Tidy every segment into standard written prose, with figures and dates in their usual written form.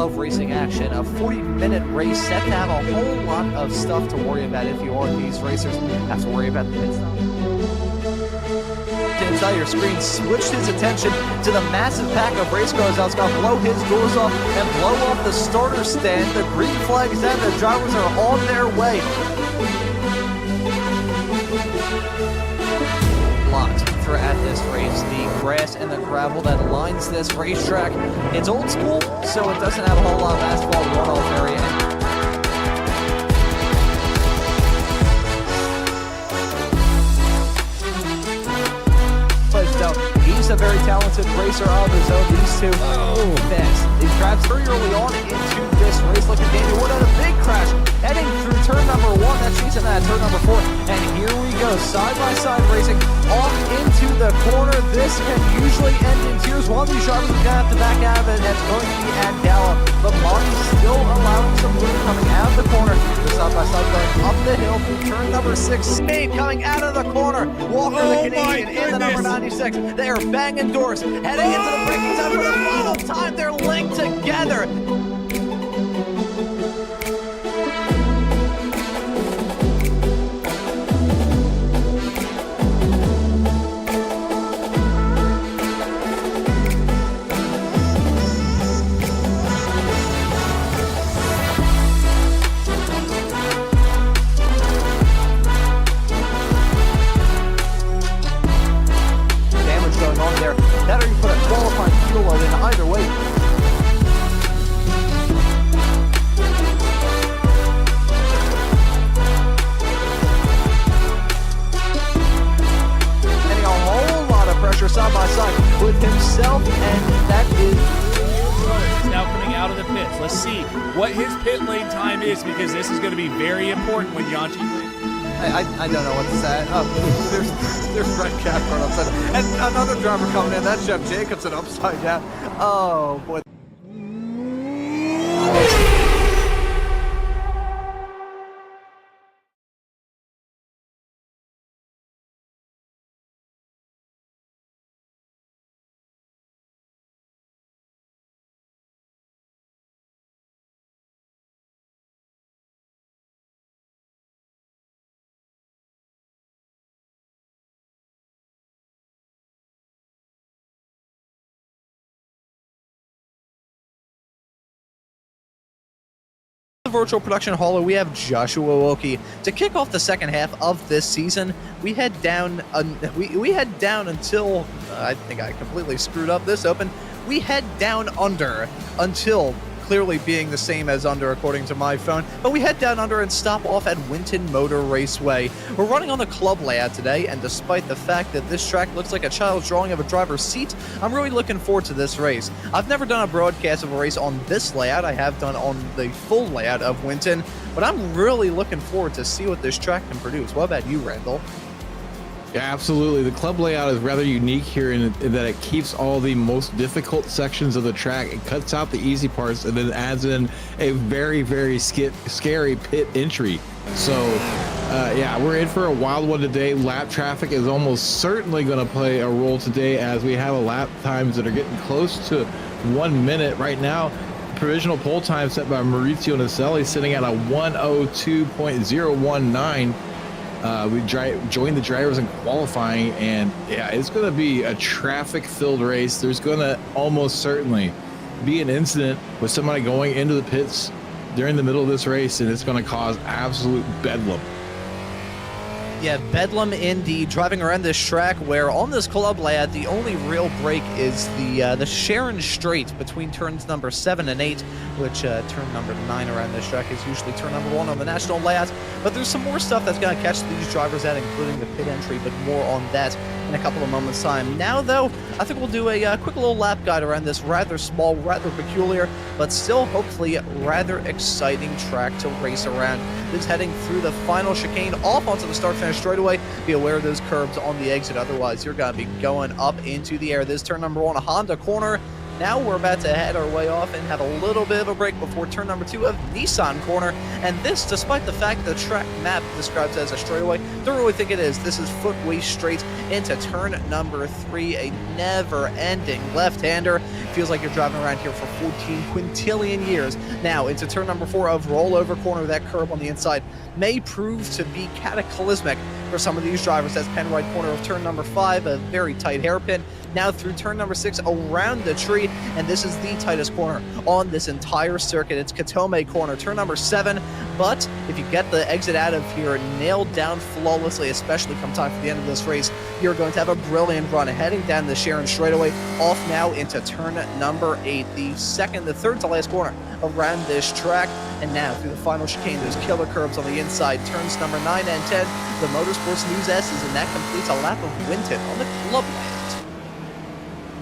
of racing action. A 40-minute race set to have a whole lot of stuff to worry about if you are these racers. Have to worry about the pit stop. Inside your screen, switched his attention to the massive pack of race cars that's going to blow his doors off and blow off the starter stand. The green flag is out, the drivers are on their way. Locked throughout this race, the grass and the gravel that lines this racetrack. It's old school, so it doesn't have a whole lot of asphalt runoff area. He's a very talented racer of his own. These two fast. He drives very early on into this race. Look at Daniel Wood on a big crash, heading through turn number 1. That's chasing that turn number 4. And here we go, side-by-side racing off into the corner. This can usually end in tears. One of these drivers is going to have to back out of it. That's going to be Randall. But Maunz still allowing some room coming out of the corner. The side-by-side going up the hill through turn number 6. Spade coming out of the corner. Walker, the Canadian, in the number 96. They are banging doors, heading into the braking time for the final time. They're linked together. That or you put a qualifying fuel load in either way. picture side by side with himself, and that is... He's now coming out of the pits. Let's see what his pit lane time is, because this is going to be very important when Yanchi wins. I don't know what to say. Oh, there's Red Cathcart upside down. And another driver coming in. That's Jeff Jacobson upside down. Oh, boy. Virtual production hauler, we have Joshua Wilkie to kick off the second half of this season. We head down we head down until I think I completely screwed up this open. We head down under until clearly being the same as under according to my phone, but we head down under and stop off at Winton Motor Raceway. We're running on the club layout today, and despite the fact that this track looks like a child's drawing of a driver's seat, I'm really looking forward to this race. I've never done a broadcast of a race on this layout. I have done on the full layout of Winton, but I'm really looking forward to see what this track can produce. What about you, Randall? Yeah, absolutely. The club layout is rather unique here in that it keeps all the most difficult sections of the track. It cuts out the easy parts and then adds in a very, very scary pit entry. So, yeah, we're in for a wild one today. Lap traffic is almost certainly going to play a role today, as we have a lap times that are getting close to 1 minute right now. Provisional pole time set by Maurizio Naselli sitting at a 1:02.019. We joined the drivers in qualifying, and yeah, it's going to be a traffic-filled race. There's going to almost certainly be an incident with somebody going into the pits during the middle of this race, and it's going to cause absolute bedlam. Yeah, bedlam indeed, driving around this track where on this club layout, the only real break is the Sharon Straight between turns number 7 and 8, which turn number 9 around this track is usually turn number 1 on the national layout. But there's some more stuff that's going to catch these drivers out, including the pit entry, but more on that in a couple of moments' time. Now, though, I think we'll do a quick little lap guide around this rather small, rather peculiar, but still hopefully rather exciting track to race around. This heading through the final chicane off onto the start-finish straightaway. Be aware of those curbs on the exit, otherwise you're going to be going up into the air. This turn number 1, a Honda corner. Now we're about to head our way off and have a little bit of a break before turn number 2 of Nissan corner. And this, despite the fact the track map describes it as a straightaway, don't really think it is. This is footway straight into turn number 3, a never-ending left-hander. Feels like you're driving around here for 14 quintillion years. Now into turn number 4 of rollover corner. That curb on the inside may prove to be cataclysmic for some of these drivers. That's pen right corner of turn number 5, a very tight hairpin. Now through turn number 6 around the tree, and this is the tightest corner on this entire circuit. It's Katome corner, turn number 7, but if you get the exit out of here nailed down flawlessly, especially come time for the end of this race, you're going to have a brilliant run heading down the Sharon straightaway, off now into turn number 8, the third to last corner around this track. And now through the final chicane, there's killer curves on the inside, turns number 9 and 10. The Motorsports News S's, and that completes a lap of Winton on the club land.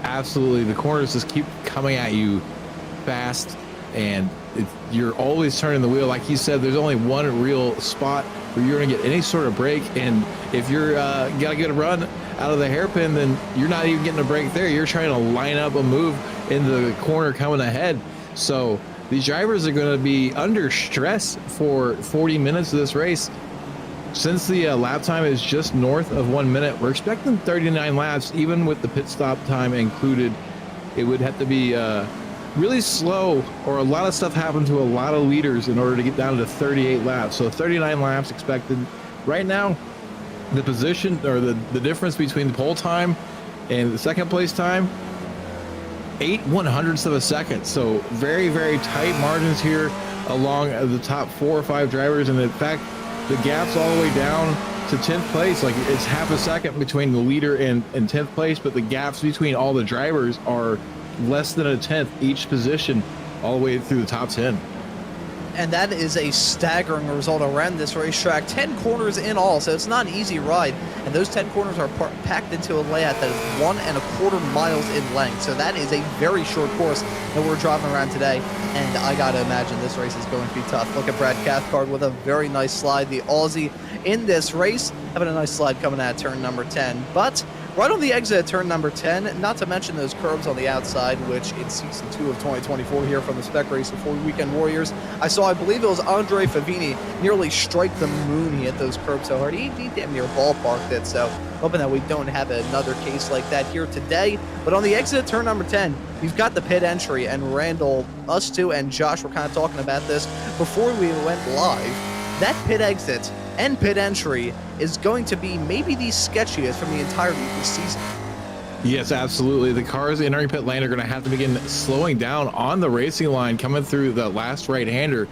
Absolutely. The corners just keep coming at you fast, and you're always turning the wheel. Like you said, there's only one real spot where you're going to get any sort of break, and if you're got to get a run out of the hairpin, then you're not even getting a break there. You're trying to line up a move in the corner coming ahead. So these drivers are going to be under stress for 40 minutes of this race. Since the lap time is just north of 1 minute, we're expecting 39 laps, even with the pit stop time included. It would have to be really slow, or a lot of stuff happened to a lot of leaders in order to get down to 38 laps. So 39 laps expected. Right now, the position, or the difference between the pole time and the second place time, 8/100ths of a second. So very, very tight margins here along the top 4 or 5 drivers. And in fact, the gap's all the way down to 10th place. Like, it's half a second between the leader and 10th place, but the gaps between all the drivers are less than a tenth each position all the way through the top 10. And that is a staggering result around this racetrack. 10 corners in all, so it's not an easy ride. And those 10 corners are packed into a layout that is 1.25 miles in length. So that is a very short course that we're driving around today. And I got to imagine this race is going to be tough. Look at Brad Cathcart with a very nice slide. The Aussie in this race having a nice slide coming at turn number 10. But right on the exit at turn number 10, not to mention those curbs on the outside, which in Season 2 of 2024 here from the Spec Racer Ford Weekend Warriors, I saw, I believe it was Andre Favini, nearly strike the moon. He hit those curbs so hard. He damn near ballparked it, so hoping that we don't have another case like that here today. But on the exit at turn number 10, we've got the pit entry, and Randall, us two, and Josh were kind of talking about this before we went live. That pit exit and pit entry is going to be maybe the sketchiest from the entirety of the season. Yes, absolutely. The cars entering pit lane are going to have to begin slowing down on the racing line coming through the last right-hander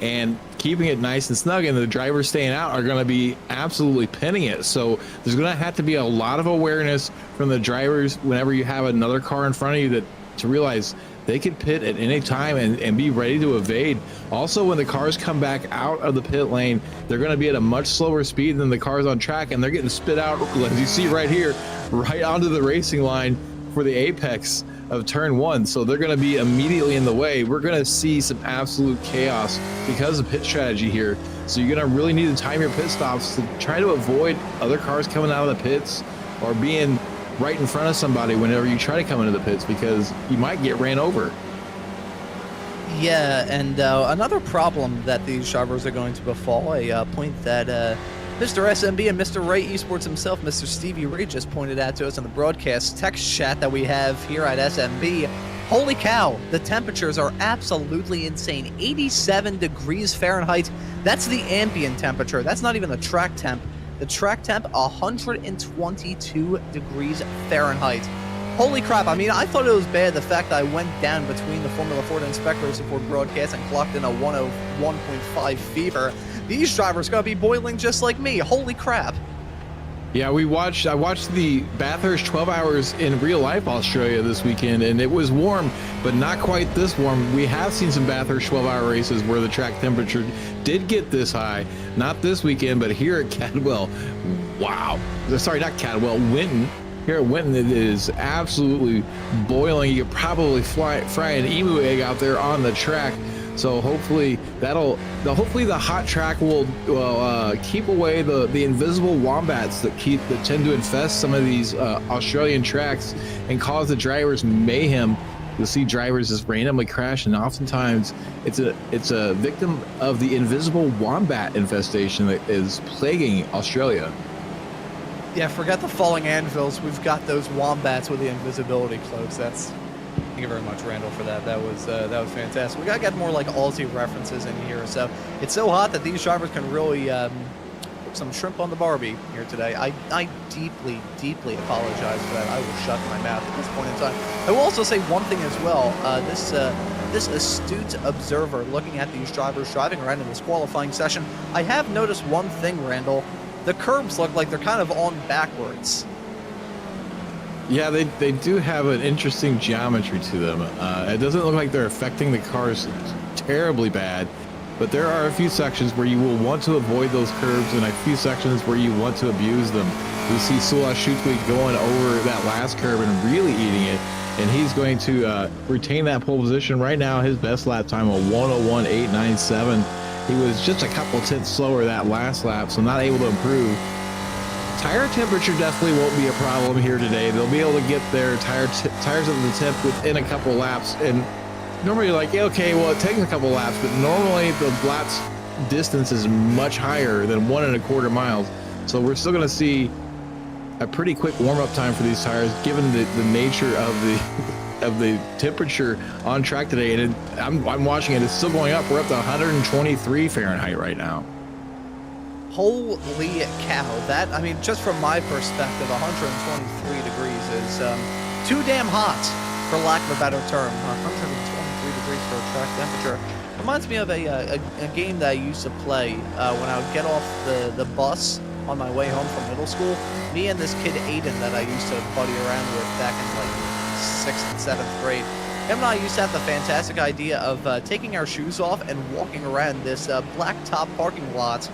and keeping it nice and snug, and the drivers staying out are going to be absolutely pinning it. So there's going to have to be a lot of awareness from the drivers whenever you have another car in front of you to realize they could pit at any time and be ready to evade. Also, when the cars come back out of the pit lane, they're going to be at a much slower speed than the cars on track, and they're getting spit out, as you see right here, right onto the racing line for the apex of turn 1. So they're going to be immediately in the way. We're going to see some absolute chaos because of pit strategy here. So you're going to really need to time your pit stops to try to avoid other cars coming out of the pits or being right in front of somebody whenever you try to come into the pits, because you might get ran over. Yeah, and another problem that these drivers are going to befall, a point that Mr. SMB and Mr. Ray Esports himself, Mr. Stevie Ray, just pointed out to us on the broadcast text chat that we have here at SMB. Holy cow, the temperatures are absolutely insane. 87 degrees Fahrenheit. That's the ambient temperature. That's not even the track temp. The track temp, 122 degrees Fahrenheit. Holy crap, I mean, I thought it was bad the fact that I went down between the Formula Ford and Spec Racer Ford broadcast and clocked in a 101.5 fever. These drivers gotta be boiling just like me. Holy crap. Yeah, I watched the Bathurst 12 Hours in real life Australia this weekend, and it was warm, but not quite this warm. We have seen some Bathurst 12-hour races where the track temperature did get this high. Not this weekend, but here at Cadwell, wow. Sorry, not Cadwell, Winton. Here at Winton, it is absolutely boiling. You could probably fry an emu egg out there on the track. So hopefully hopefully the hot track will keep away the invisible wombats that tend to infest some of these Australian tracks and cause the drivers mayhem. You'll see drivers just randomly crash, and oftentimes it's a victim of the invisible wombat infestation that is plaguing Australia. Yeah, forget the falling anvils. We've got those wombats with the invisibility cloaks. Thank you very much, Randall, for that. That was fantastic. We gotta get more like Aussie references in here. So it's so hot that these drivers can really put some shrimp on the Barbie here today. I deeply, deeply apologize for that. I will shut my mouth at this point in time. I will also say one thing as well. This astute observer looking at these drivers driving around in this qualifying session, I have noticed one thing, Randall. The curbs look like they're kind of on backwards. Yeah, they do have an interesting geometry to them. It doesn't look like they're affecting the cars terribly bad, but there are a few sections where you will want to avoid those curves and a few sections where you want to abuse them. We see Sula Shutwi going over that last curve and really eating it, and he's going to retain that pole position right now. His best lap time of 101.897. He was just a couple tenths slower that last lap, so not able to improve. Tire temperature definitely won't be a problem here today. They'll be able to get their tires of the temp within a couple laps. And normally you're like, okay, well, it takes a couple laps, but normally the laps distance is much higher than 1.25 miles. So we're still going to see a pretty quick warm-up time for these tires, given the nature of the temperature on track today. And I'm watching it; it's still going up. We're up to 123 Fahrenheit right now. Holy cow, that, I mean, just from my perspective, 123 degrees is too damn hot, for lack of a better term. 123 degrees for a track temperature. Reminds me of a game that I used to play when I would get off the bus on my way home from middle school. Me and this kid Aiden that I used to buddy around with back in like 6th and 7th grade, him and I used to have the fantastic idea of taking our shoes off and walking around this blacktop parking lot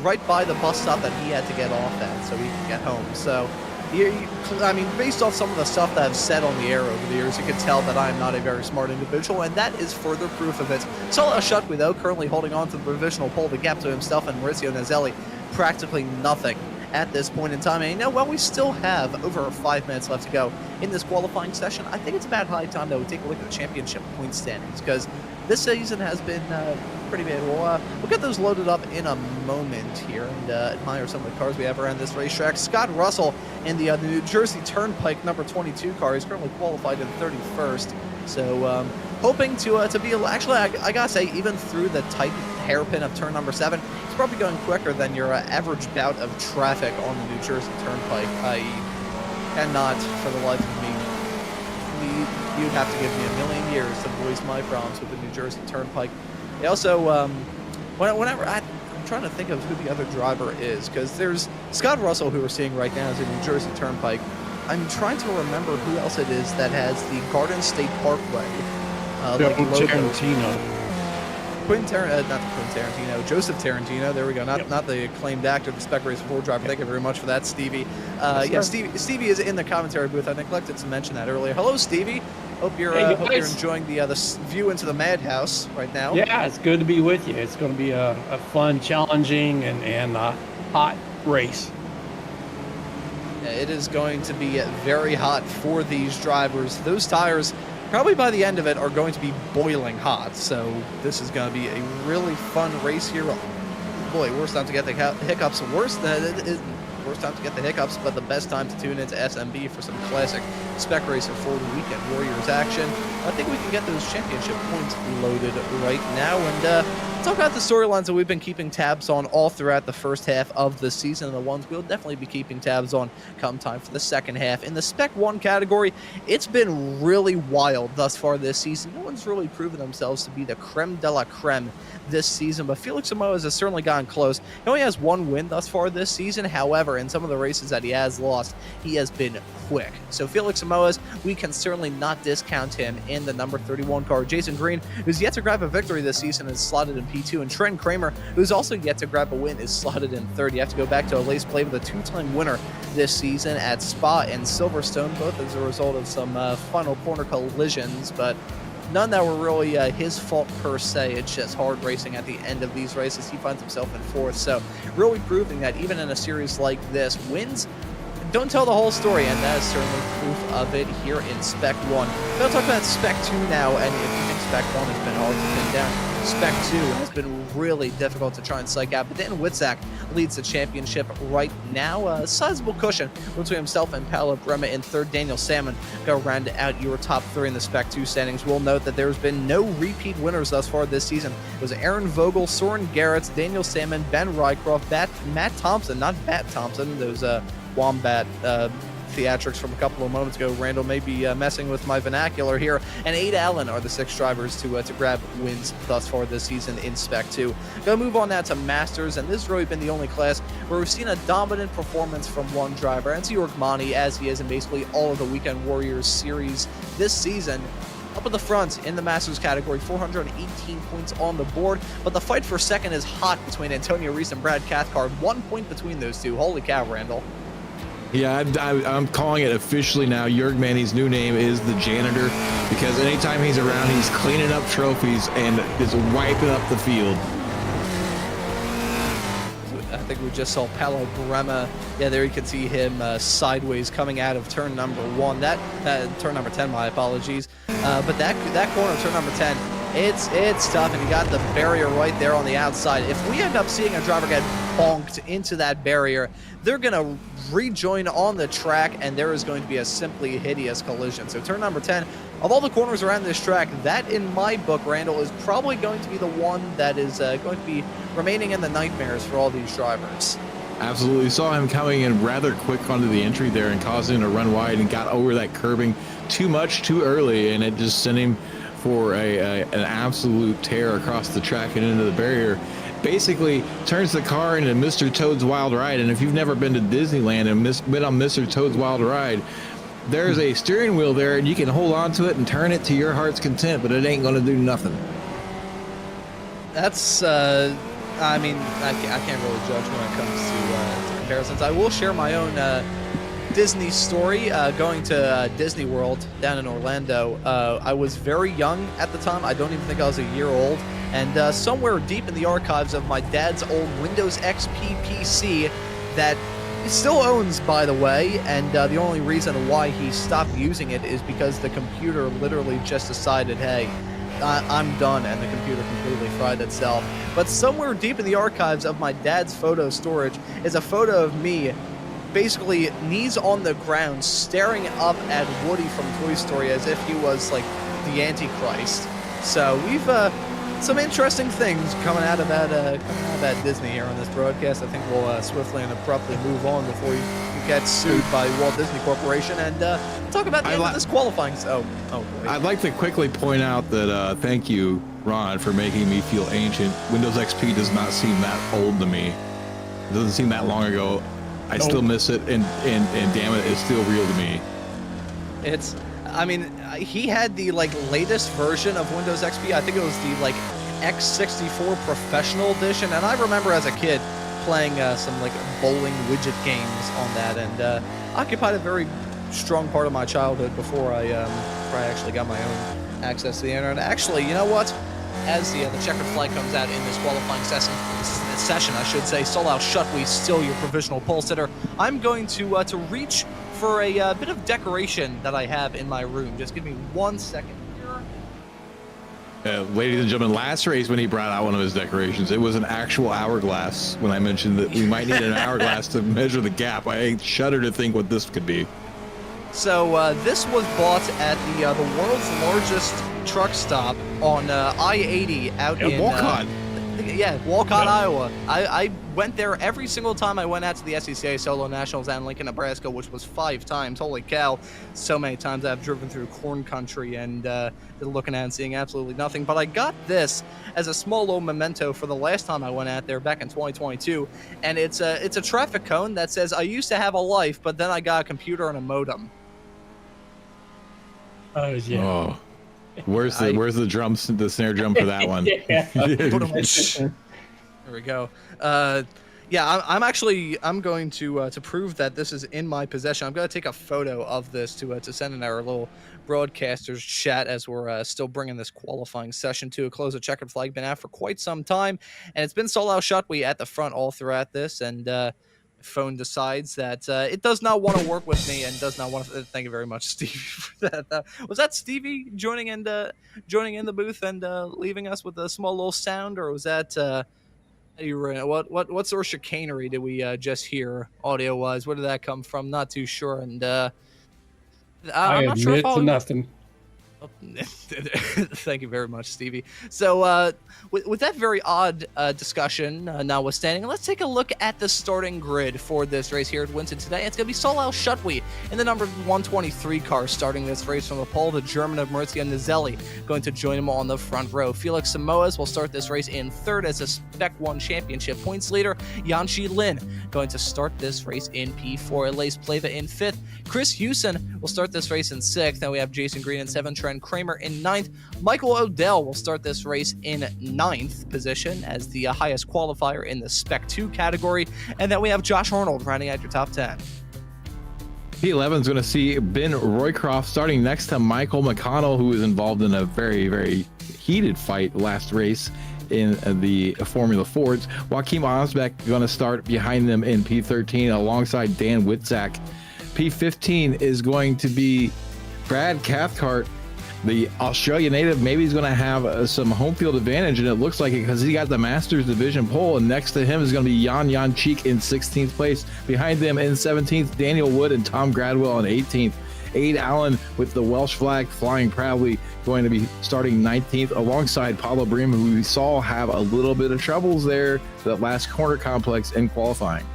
right by the bus stop that he had to get off at so he could get home. So, I mean, based off some of the stuff that I've said on the air over the years, you can tell that I'm not a very smart individual, and that is further proof of it. Solo Shutway, though, currently holding on to the provisional pole, the gap to himself and Maurizio Nazelli, practically nothing at this point in time. And you know, while we still have over 5 minutes left to go in this qualifying session, I think it's about high time that we take a look at the championship point standings, because this season has been pretty bad. We'll get those loaded up in a moment here and admire some of the cars we have around this racetrack. Scott Russell in the New Jersey Turnpike number 22 car. He's currently qualified in 31st. So hoping to be, actually, I gotta say, even through the tight hairpin of turn number 7, it's probably going quicker than your average bout of traffic on the New Jersey Turnpike. I cannot, for the life of me, you'd have to give me a million years to voice my problems with the New Jersey Turnpike. They also, whenever I'm trying to think of who the other driver is, because there's Scott Russell, who we're seeing right now, is in New Jersey Turnpike. I'm trying to remember who else it is that has the Garden State Parkway Joseph Tarantino. There we go. Not the acclaimed actor, the Spec Racer Ford driver. Thank you very much for that, Stevie. Stevie is in the commentary booth. I neglected to mention that earlier. Hello, Stevie. Hope you're enjoying the view into the madhouse right now. Yeah, it's good to be with you. It's going to be a fun, challenging, and hot race. It is going to be very hot for these drivers. Those tires, probably by the end of it, are going to be boiling hot. So this is going to be a really fun race here. Boy, worst time to get the hiccups. Worst time to get the hiccups, but the best time to tune into SMB for some classic Spec Racer Ford Weekend Warriors action. I think we can get those championship points loaded right now and talk about the storylines that we've been keeping tabs on all throughout the first half of the season, and the ones we'll definitely be keeping tabs on come time for the second half. In the Spec 1 category, it's been really wild thus far this season. No one's really proven themselves to be the creme de la creme this season, but Felix Samoas has certainly gotten close. He only has one win thus far this season. However, in some of the races that he has lost, he has been quick. So Felix Samoas, we can certainly not discount him in the number 31 car. Jason Green, who's yet to grab a victory this season, is slotted in P2, and Trent Kramer, who's also yet to grab a win, is slotted in third. You have to go back to a race played with a two-time winner this season at Spa and Silverstone, both as a result of some final corner collisions, but none that were really his fault per se. It's just hard racing at the end of these races. He finds himself in fourth, so really proving that even in a series like this, wins don't tell the whole story, and that is certainly proof of it here in Spec 1. We'll talk about Spec 2 now, and if you think Spec 1 has been hard to pin down, Spec 2 has been really difficult to try and psych out, but Dan Witzak leads the championship right now. A sizable cushion between himself and Paolo Brema in third. Daniel Salmon go round out your top three in the Spec 2 standings. We'll note that there's been no repeat winners thus far this season. It was Aaron Vogel, Soren Garrett, Daniel Salmon, Ben Rycroft, Matt Thompson, not Bat Thompson, those Wombat theatrics from a couple of moments ago. Randall may be messing with my vernacular here. And Aid Allen are the six drivers to grab wins thus far this season in Spec 2. Gonna move on now to Masters, and this has really been the only class where we've seen a dominant performance from one driver. And it's Jorg Mani, as he is in basically all of the Weekend Warriors series this season. Up at the front in the Masters category, 418 points on the board, but the fight for second is hot between Antonio Reese and Brad Cathcart. 1 point between those two. Holy cow, Randall. Yeah, I'm calling it officially now. Jorg Mani's new name is the janitor, because anytime he's around, he's cleaning up trophies and is wiping up the field. I think we just saw Paolo Brema. Yeah, there you can see him sideways coming out of turn number 1. Turn number 10, my apologies. But that corner, turn number 10, it's tough, and you got the barrier right there on the outside. If we end up seeing a driver get bonked into that barrier, they're going to rejoin on the track, and there is going to be a simply hideous collision. So turn number 10, of all the corners around this track, that in my book, Randall, is probably going to be the one that is going to be remaining in the nightmares for all these drivers. Absolutely. Saw him coming in rather quick onto the entry there and causing him to run wide, and got over that curbing too much too early, and it just sent him for an absolute tear across the track and into the barrier. Basically turns the car into Mr. Toad's Wild Ride. And if you've never been to Disneyland and been on Mr. Toad's Wild Ride, there's a steering wheel there, and you can hold on to it and turn it to your heart's content, but it ain't going to do nothing. That's, I mean, I can't really judge when it comes to comparisons. I will share my own Disney story. Going to Disney World down in Orlando. I was very young at the time. I don't even think I was a year old. And somewhere deep in the archives of my dad's old Windows XP PC that he still owns, by the way, and the only reason why he stopped using it is because the computer literally just decided, hey, I'm done, and the computer completely fried itself. But somewhere deep in the archives of my dad's photo storage is a photo of me basically knees on the ground staring up at Woody from Toy Story as if he was like the Antichrist. So we've some interesting things coming out of that Disney here on this broadcast. I think we'll swiftly and abruptly move on before you get sued by Walt Disney Corporation and talk about the end of this qualifying. Oh boy. I'd like to quickly point out that thank you, Ron, for making me feel ancient. Windows XP does not seem that old to me. It doesn't seem that long ago. I still miss it, and damn it, it's still real to me. It's, I mean, he had the like latest version of Windows XP. I think it was the like X64 Professional Edition, and I remember as a kid playing some like bowling widget games on that, and occupied a very strong part of my childhood before I actually got my own access to the internet. Actually, you know what? As the checkered flag comes out in this qualifying session, I should say, Solal Shutwe, still your provisional pole sitter. I'm going to reach for a bit of decoration that I have in my room. Just give me 1 second here. Ladies and gentlemen, last race when he brought out one of his decorations, it was an actual hourglass. When I mentioned that we might need an hourglass to measure the gap, I shudder to think what this could be. So this was bought at the world's largest truck stop on I-80 out in Walcott. Walcott, Iowa. I went there every single time I went out to the SCCA Solo Nationals out in Lincoln, Nebraska, which was 5 times. Holy cow. So many times I've driven through corn country and looking at and seeing absolutely nothing. But I got this as a small little memento for the last time I went out there back in 2022. And it's a traffic cone that says, I used to have a life, but then I got a computer and a modem. Oh, yeah. Oh. Where's the drums, the snare drum for that one? There we go. I'm going to prove that this is in my possession. I'm going to take a photo of this to send in our little broadcasters chat as we're still bringing this qualifying session to a close. A checkered flag been out for quite some time, and it's been Solal Shutwe at the front all throughout this, and phone decides that it does not want to work with me and does not want to. Thank you very much, Stevie, for that. Was that Stevie joining in the booth and leaving us with a small little sound, or was that what sort of chicanery did we just hear audio wise? Where did that come from? Not too sure. And I'm not sure if to nothing. Thank you very much, Stevie. So with that very odd discussion notwithstanding, let's take a look at the starting grid for this race here at Winton today. It's going to be Solal Shutwe in the number 123 car starting this race from the pole. The German of Maurizio Nizelli going to join him on the front row. Felix Samoas will start this race in third as a Spec 1 championship points leader. Yanchi Lin going to start this race in P4. Elise Pleva in fifth. Chris Hewson will start this race in sixth. Then we have Jason Green in seventh. Trent Kramer in ninth. Michael Odell will start this race in ninth position as the highest qualifier in the Spec 2 category. And then we have Josh Arnold rounding out your top 10. P11 is going to see Ben Roycroft starting next to Michael McConnell, who was involved in a very, very heated fight last race in the Formula Fords. Joachim Osbeck going to start behind them in P13 alongside Dan Witzak. P15 is going to be Brad Cathcart, the Australia native. Maybe he's going to have some home field advantage, and it looks like it because he got the Masters Division pole, and next to him is going to be Jan Cheek in 16th place. Behind them in 17th, Daniel Wood and Tom Gradwell in 18th. Aid Allen with the Welsh flag flying proudly going to be starting 19th alongside Paulo Bream, who we saw have a little bit of troubles there that last corner complex in qualifying.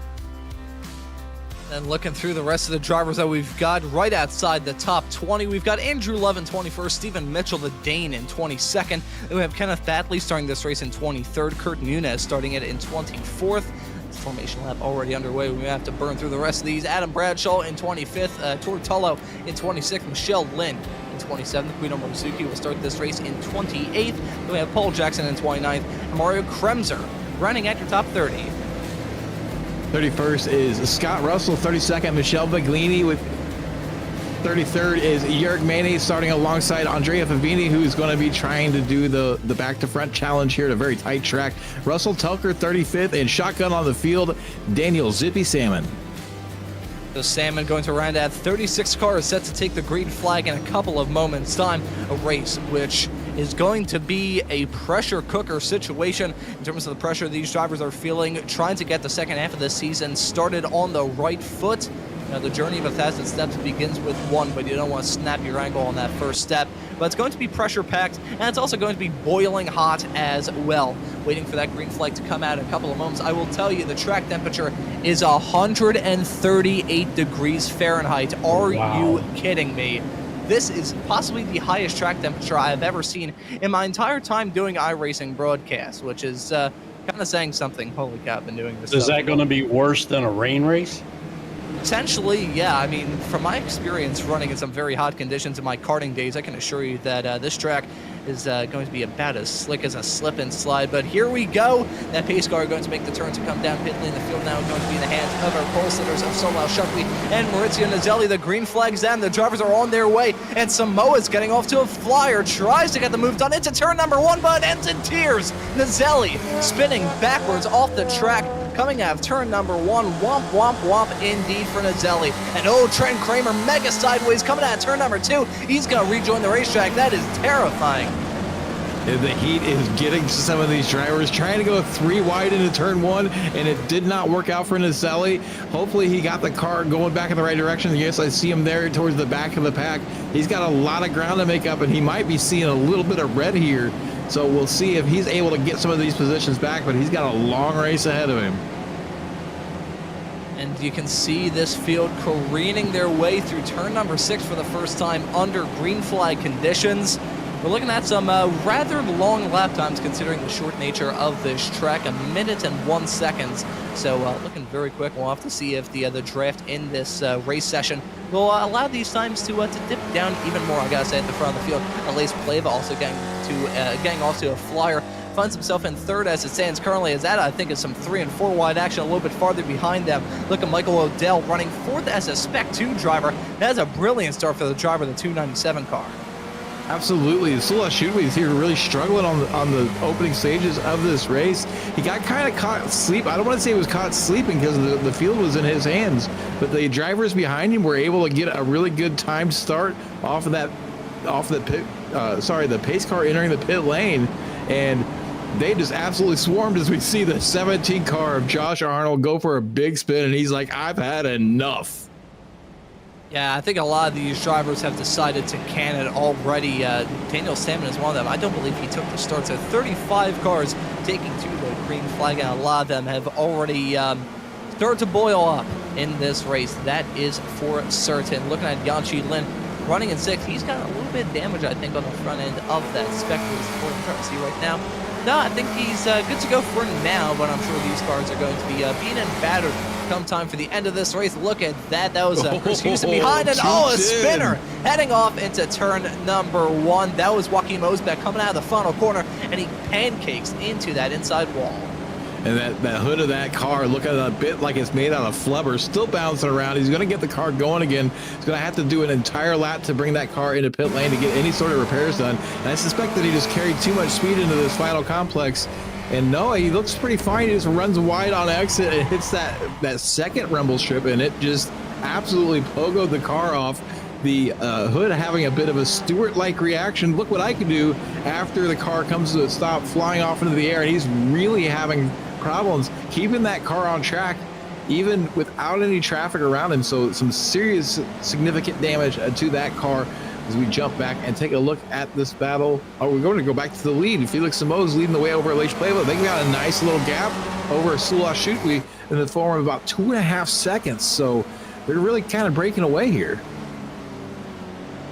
And looking through the rest of the drivers that we've got right outside the top 20, we've got Andrew Love in 21st, Stephen Mitchell, the Dane, in 22nd. Then we have Kenneth Batley starting this race in 23rd, Kurt Nunez starting it in 24th. formation lap already underway. We have to burn through the rest of these. Adam Bradshaw in 25th, Tortolo in 26th, Michelle Lynn in 27th. Guido Morisuki will start this race in 28th. Then we have Paul Jackson in 29th, and Mario Kremser running at your top 30. 31st is Scott Russell. 32nd, Michelle Baglini. With 33rd is Jörg Mane starting alongside Andrea Favini, who's going to be trying to do the back-to-front challenge here at a very tight track. Russell Telker, 35th, and shotgun on the field, Daniel Zippy Salmon. The Salmon going to round out 36 cars set to take the green flag in a couple of moments' time. A race which is going to be a pressure cooker situation in terms of the pressure these drivers are feeling, trying to get the second half of the season started on the right foot. Now, the journey of 1,000 steps begins with one, but you don't want to snap your ankle on that first step. But it's going to be pressure-packed, and it's also going to be boiling hot as well. Waiting for that green flag to come out in a couple of moments. I will tell you, the track temperature is 138 degrees Fahrenheit. Are you kidding me? This is possibly the highest track temperature I've ever seen in my entire time doing iRacing broadcasts, which is kind of saying something. Holy cow, I've been doing this. Is that going to be worse than a rain race? Potentially, yeah. I mean, from my experience running in some very hot conditions in my karting days, I can assure you that this track is going to be about as slick as a slip and slide. But here we go. That pace car going to make the turn to come down pit lane. The field now going to be in the hands of our pole sitters of Solal Shukri and Maurizio Nazelli. The green flag's down. The drivers are on their way. And Samoa's getting off to a flyer. Tries to get the move done into turn number 1, but ends in tears. Nazelli spinning backwards off the track. Coming out of turn number 1, womp, womp, womp indeed for Nazelli. And Trent Kramer mega sideways coming out of turn number 2. He's going to rejoin the racetrack. That is terrifying. The heat is getting to some of these drivers, trying to go 3 wide into turn 1, and it did not work out for Nazelli. Hopefully he got the car going back in the right direction. Yes, I see him there towards the back of the pack. He's got a lot of ground to make up, and he might be seeing a little bit of red here. So we'll see if he's able to get some of these positions back, but he's got a long race ahead of him. And you can see this field careening their way through turn number 6 for the first time under green flag conditions. We're looking at some rather long lap times considering the short nature of this track, 1 minute and 1 second. So looking very quick. We'll have to see if the draft in this race session will allow these times to dip down even more. I gotta say, at the front of the field, Alaise Pleva also getting off to a flyer. Finds himself in 3rd as it stands currently. As that, I think, is some 3 and 4 wide action a little bit farther behind them. Look at Michael Odell running 4th as a Spec 2 driver. That's a brilliant start for the driver of the 297 car. Absolutely. Solal Shukri is here really struggling on the opening stages of this race. He got kind of caught asleep. I don't want to say he was caught sleeping because the field was in his hands, but the drivers behind him were able to get a really good timed start off of the pace car entering the pit lane, and they just absolutely swarmed as we see the 17 car of Josh Arnold go for a big spin, and he's like, I've had enough. Yeah, I think a lot of these drivers have decided to can it already. Daniel Salmon is one of them. I don't believe he took the start. So 35 cars taking to the green flag, and a lot of them have already started to boil up in this race. That is for certain. Looking at Yanqi Lin running in 6th. He's got a little bit of damage, I think, on the front end of that Spec Racer Ford. I'm trying to see right now. No, I think he's good to go for now, but I'm sure these cars are going to be beaten and battered come time for the end of this race. Look at that. That was Chris Houston behind, and a spinner heading off into turn number 1. That was Joachim Osbeck coming out of the final corner, and he pancakes into that inside wall. And that hood of that car, look at it, a bit like it's made out of flubber, still bouncing around. He's going to get the car going again. He's going to have to do an entire lap to bring that car into pit lane to get any sort of repairs done. And I suspect that he just carried too much speed into this final complex. And no, he looks pretty fine. He just runs wide on exit and hits that second rumble strip, and it just absolutely pogoed the car off. The hood having a bit of a Stewart-like reaction. Look what I can do after the car comes to a stop, flying off into the air, and he's really having problems keeping that car on track even without any traffic around him. So some serious significant damage to that car. As we jump back and take a look at this battle, we're going to go back to the lead. Felix Samoa's leading the way over Alaise Pleva. They got a nice little gap over Solal Shukri in the form of about 2.5 seconds. So they're really kind of breaking away here.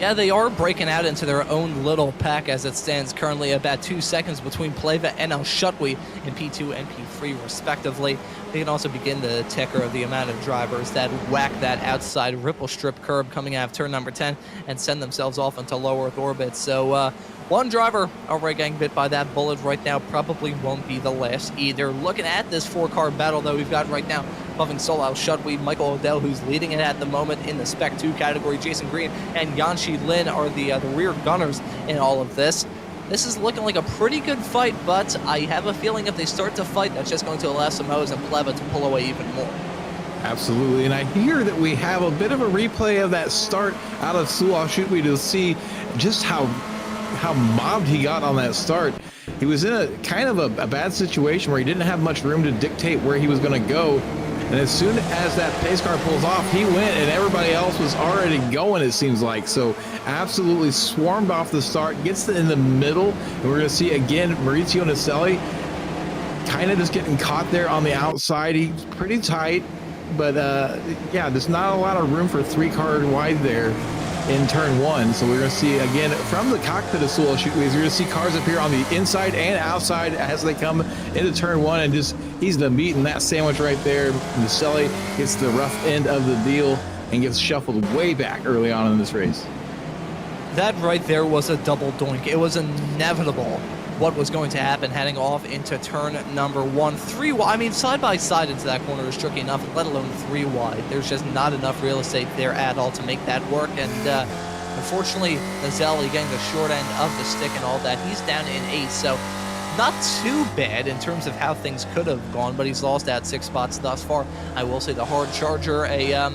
Yeah, they are breaking out into their own little pack as it stands currently, about 2 seconds between Pleva and Al-Shutwi in P2 and P3 respectively. They can also begin the ticker of the amount of drivers that whack that outside ripple strip curb coming out of turn number 10 and send themselves off into low Earth orbit. So one driver already getting bit by that bullet right now, probably won't be the last either. Looking at this 4-car battle though, we've got right now Puffing Soul, Al-Shutwi, Michael Odell, who's leading it at the moment in the Spec 2 category. Jason Green and Yanshi Lin are the rear gunners in all of this. This is looking like a pretty good fight, but I have a feeling if they start to fight, that's just going to allow Samoas and Pleva to pull away even more. Absolutely, and I hear that we have a bit of a replay of that start out of Sul Al-Shutwi to see just how mobbed he got on that start. He was in a kind of a bad situation where he didn't have much room to dictate where he was going to go. And as soon as that pace car pulls off, he went, and everybody else was already going, it seems like. So absolutely swarmed off the start, gets in the middle, and we're going to see again Maurizio Naselli kind of just getting caught there on the outside. He's pretty tight, but yeah, there's not a lot of room for 3-car wide there in turn 1. So we're going to see again from the cockpit of Sul Al-Shutwi, we're going to see cars appear on the inside and outside as they come into turn 1, and just he's the meat in that sandwich right there. Naselli gets the rough end of the deal and gets shuffled way back early on in this race. That right there was a double doink. It was inevitable what was going to happen heading off into turn number 1. 3 wide, I mean, side by side into that corner is tricky enough, let alone 3 wide. There's just not enough real estate there at all to make that work. And unfortunately, Naselli getting the short end of the stick and all that. He's down in 8th, so not too bad in terms of how things could have gone, but he's lost out 6 spots thus far. I will say the hard charger, a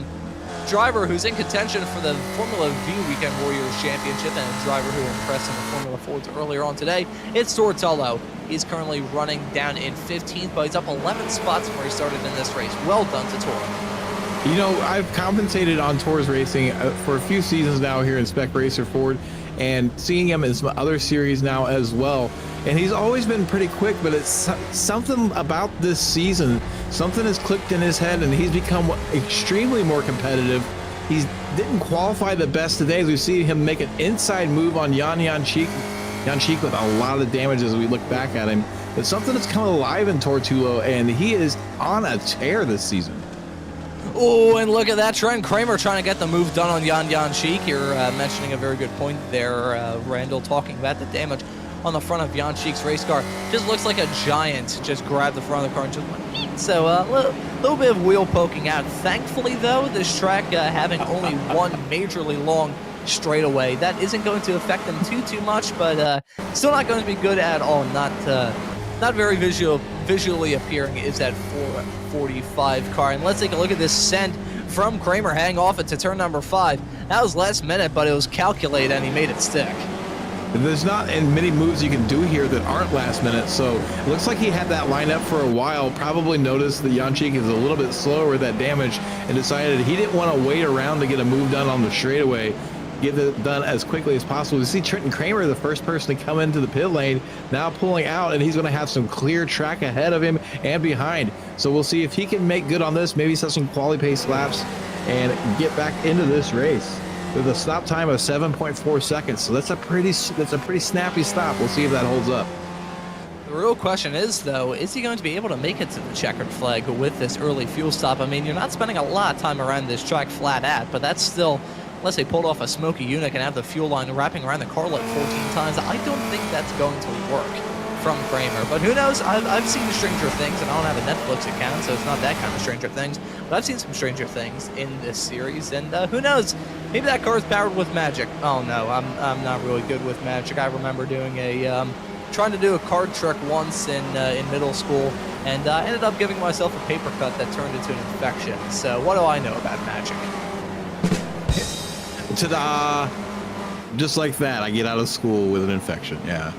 driver who's in contention for the Formula V Weekend Warriors Championship and a driver who impressed in the Formula Fords earlier on today. It's Tortello. He's currently running down in 15th, but he's up 11 spots from where he started in this race. Well done to Toro. You know, I've compensated on Tor's racing for a few seasons now here in Spec Racer Ford, and seeing him in some other series now as well. And he's always been pretty quick, but it's something about this season. Something has clicked in his head, and he's become extremely more competitive. He didn't qualify the best today, as we see him make an inside move on Yanchik with a lot of damage as we look back at him. But something that's come alive in Tortulo, and he is on a tear this season. Oh, and look at that. Trent Kramer trying to get the move done on Yanchik. You're mentioning a very good point there, Randall, talking about the damage on the front of Yanchik's race car. Just looks like a giant just grabbed the front of the car and just went. So a little bit of wheel poking out. Thankfully, though, this track having only one majorly long straightaway, that isn't going to affect them too much, but still not going to be good at all. Not very visually appearing is that 445 car. And let's take a look at this send from Kramer heading off into turn number 5. That was last minute, but it was calculated and he made it stick. There's not many moves you can do here that aren't last minute, so it looks like he had that lined up for a while, probably noticed that Yanchik is a little bit slower with that damage and decided he didn't want to wait around to get a move done on the straightaway, get it done as quickly as possible. You see Trenton Kramer, the first person to come into the pit lane, now pulling out, and he's going to have some clear track ahead of him and behind. So we'll see if he can make good on this, maybe set some quality pace laps and get back into this race with a stop time of 7.4 seconds. So that's a pretty snappy stop. We'll see if that holds up. The real question is, though, is he going to be able to make it to the checkered flag with this early fuel stop? I mean, you're not spending a lot of time around this track flat out, but that's still, unless they pulled off a smoky unit and have the fuel line wrapping around the car like 14 times, I don't think that's going to work from Kramer. But who knows? I've seen Stranger Things, and I don't have a Netflix account, so it's not that kind of Stranger Things. But I've seen some Stranger Things in this series, and who knows? Maybe that car is powered with magic. Oh no, I'm not really good with magic. I remember doing trying to do a card trick once in middle school, and ended up giving myself a paper cut that turned into an infection. So what do I know about magic? Ta-da! Just like that, I get out of school with an infection. Yeah,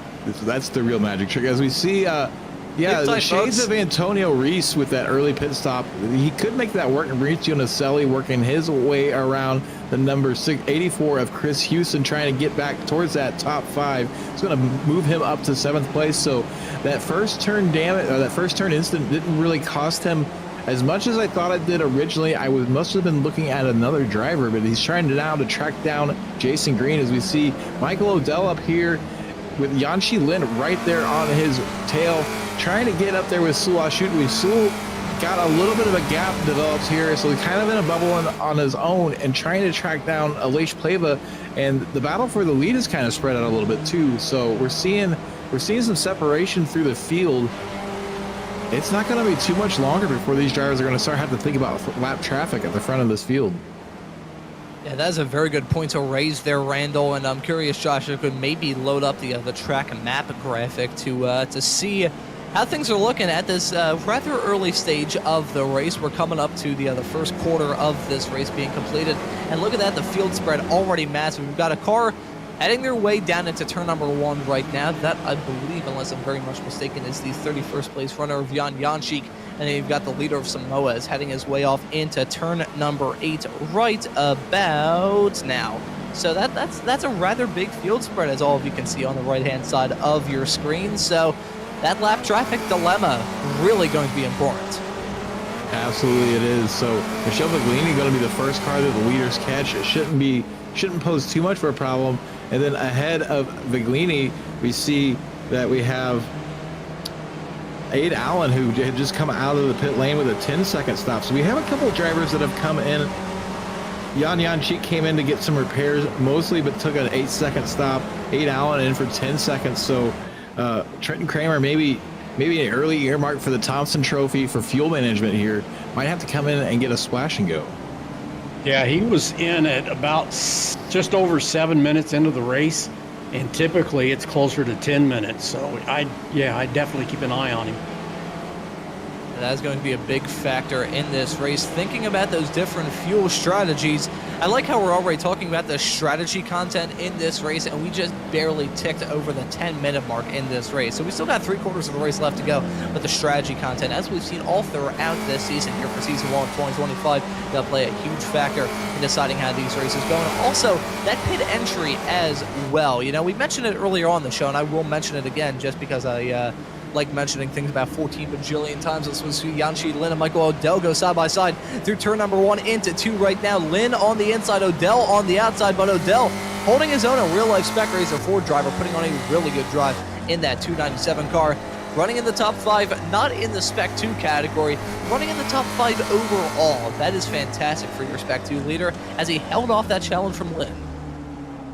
that's the real magic trick. As we see, the shades of Antonio Reese with that early pit stop. He could make that work. Maurizio Naselli working his way around the number 84 of Chris Houston, trying to get back towards that top 5. It's going to move him up to 7th place. So that first turn incident didn't really cost him as much as I thought it did originally, must have been looking at another driver, but he's trying now to track down Jason Green as we see Michael Odell up here with Yanchi Lin right there on his tail, trying to get up there with Sula Shootley. Sula got a little bit of a gap developed here, so he's kind of in a bubble on his own and trying to track down Aleix Pleva, and the battle for the lead is kind of spread out a little bit too. So we're seeing some separation through the field. It's not going to be too much longer before these drivers are going to start having to think about lap traffic at the front of this field. Yeah, that's a very good point to raise there, Randall. And I'm curious, Josh, if we could maybe load up the track map graphic to see how things are looking at this rather early stage of the race. We're coming up to the first quarter of this race being completed. And look at that, the field spread already massive. We've got a car heading their way down into turn number 1 right now. That, I believe, unless I'm very much mistaken, is the 31st place runner of Jan Janšík. And then you've got the leader of Samoa heading his way off into turn number 8 right about now. So that's a rather big field spread, as all of you can see on the right-hand side of your screen. So that lap traffic dilemma really going to be important. Absolutely it is. So Michelle Viglini going to be the first car that the leaders catch. It shouldn't pose too much of a problem. And then ahead of Viglini, we see that we have Aid Allen, who had just come out of the pit lane with a 10-second stop. So we have a couple of drivers that have come in. Jan Janšík came in to get some repairs mostly, but took an 8-second stop. Aid Allen in for 10 seconds. So Trenton Kramer, maybe an early earmark for the Thompson Trophy for fuel management here, might have to come in and get a splash and go. Yeah, he was in at about just over 7 minutes into the race, and typically it's closer to 10 minutes. So I definitely keep an eye on him. That is going to be a big factor in this race. Thinking about those different fuel strategies, I like how we're already talking about the strategy content in this race, and we just barely ticked over the 10-minute mark in this race. So we still got 3/4 of the race left to go, but the strategy content, as we've seen all throughout this season here for Season 1 of 2025, will play a huge factor in deciding how these races go. And also, that pit entry as well. You know, we mentioned it earlier on the show, and I will mention it again just because I like mentioning things about 14 bajillion times. This was Yanchi Lin and Michael Odell go side by side through turn number 1 into 2 right now. Lin on the inside, Odell on the outside, but Odell holding his own, a real-life Spec Racer Ford driver, putting on a really good drive in that 297 car. Running in the top 5, not in the Spec 2 category, running in the top 5 overall. That is fantastic for your Spec 2 leader as he held off that challenge from Lin.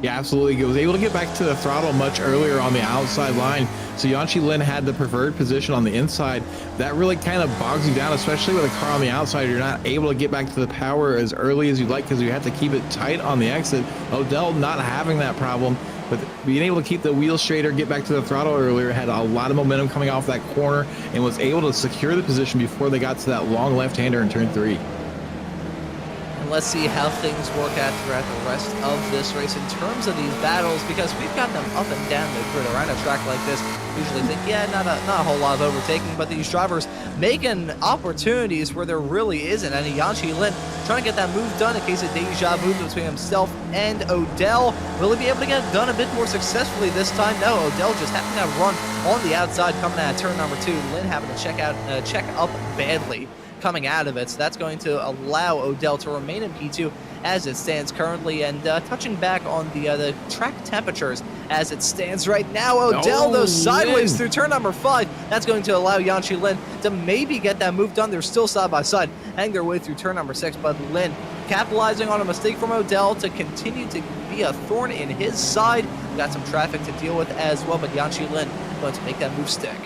Yeah, absolutely. He was able to get back to the throttle much earlier on the outside line. So Yanchi Lin had the preferred position on the inside. That really kind of bogs you down, especially with a car on the outside. You're not able to get back to the power as early as you'd like because you have to keep it tight on the exit. Odell not having that problem, but being able to keep the wheel straighter, get back to the throttle earlier, had a lot of momentum coming off that corner and was able to secure the position before they got to that long left-hander in turn 3. Let's see how things work out throughout the rest of this race in terms of these battles, because we've got them up and down the grid around a track like this. Usually think, yeah, not a whole lot of overtaking, but these drivers making opportunities where there really isn't any. Yanchi Lin trying to get that move done in case of deja vu between himself and Odell. Will he be able to get it done a bit more successfully this time? No, Odell just having that run on the outside coming out of turn number 2. Lin having to check up badly coming out of it, so that's going to allow Odell to remain in P2 as it stands currently. And touching back on the track temperatures as it stands right now, Odell goes sideways through turn number 5. That's going to allow Yanchi Lin to maybe get that move done. They're still side by side, hang their way through turn number 6, but Lin capitalizing on a mistake from Odell to continue to be a thorn in his side. We've got some traffic to deal with as well, but Yanchi Lin going to make that move stick.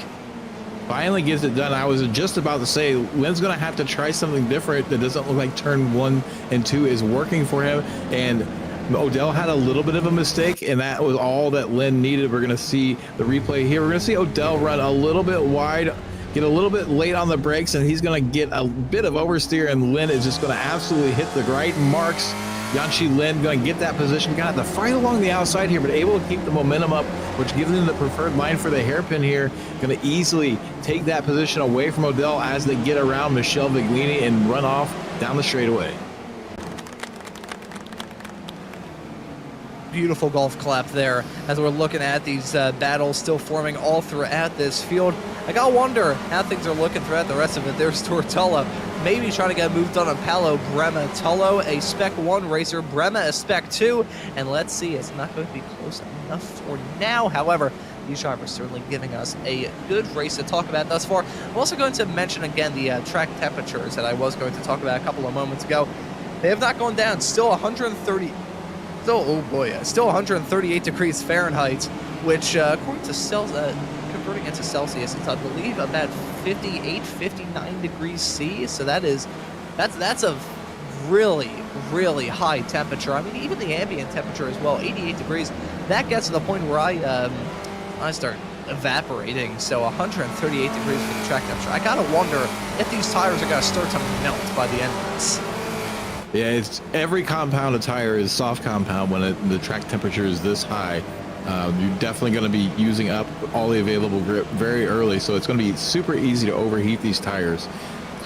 Finally gets it done. I was just about to say, Lin's going to have to try something different that doesn't look like turn 1 and 2 is working for him. And Odell had a little bit of a mistake, and that was all that Lin needed. We're going to see the replay here. We're going to see Odell run a little bit wide, get a little bit late on the brakes, and he's going to get a bit of oversteer, and Lin is just going to absolutely hit the right marks. Yanchi Lin going to get that position, got the fight along the outside here, but able to keep the momentum up, which gives him the preferred line for the hairpin here. Going to easily take that position away from Odell as they get around Michelle Viglini and run off down the straightaway. Beautiful golf clap there as we're looking at these battles still forming all throughout this field. I gotta wonder how things are looking throughout the rest of it. There's Tortella maybe trying to get moved on Paolo Brema Tullo, a Spec 1 racer, Brema a Spec 2, and let's see, it's not going to be close enough for now. However, these drivers certainly giving us a good race to talk about thus far. I'm also going to mention again the track temperatures that I was going to talk about a couple of moments ago. They have not gone down. Still 130. Still 138 degrees Fahrenheit, which according to converting into Celsius, it's I believe about 58, 59 degrees C. So that's a really, really high temperature. I mean, even the ambient temperature as well, 88 degrees. That gets to the point where I start evaporating. So 138 degrees for the track temperature. I gotta wonder if these tires are gonna start to melt by the end of this. Yeah, it's every compound of tire is soft compound when the track temperature is this high. You're definitely going to be using up all the available grip very early, so it's going to be super easy to overheat these tires.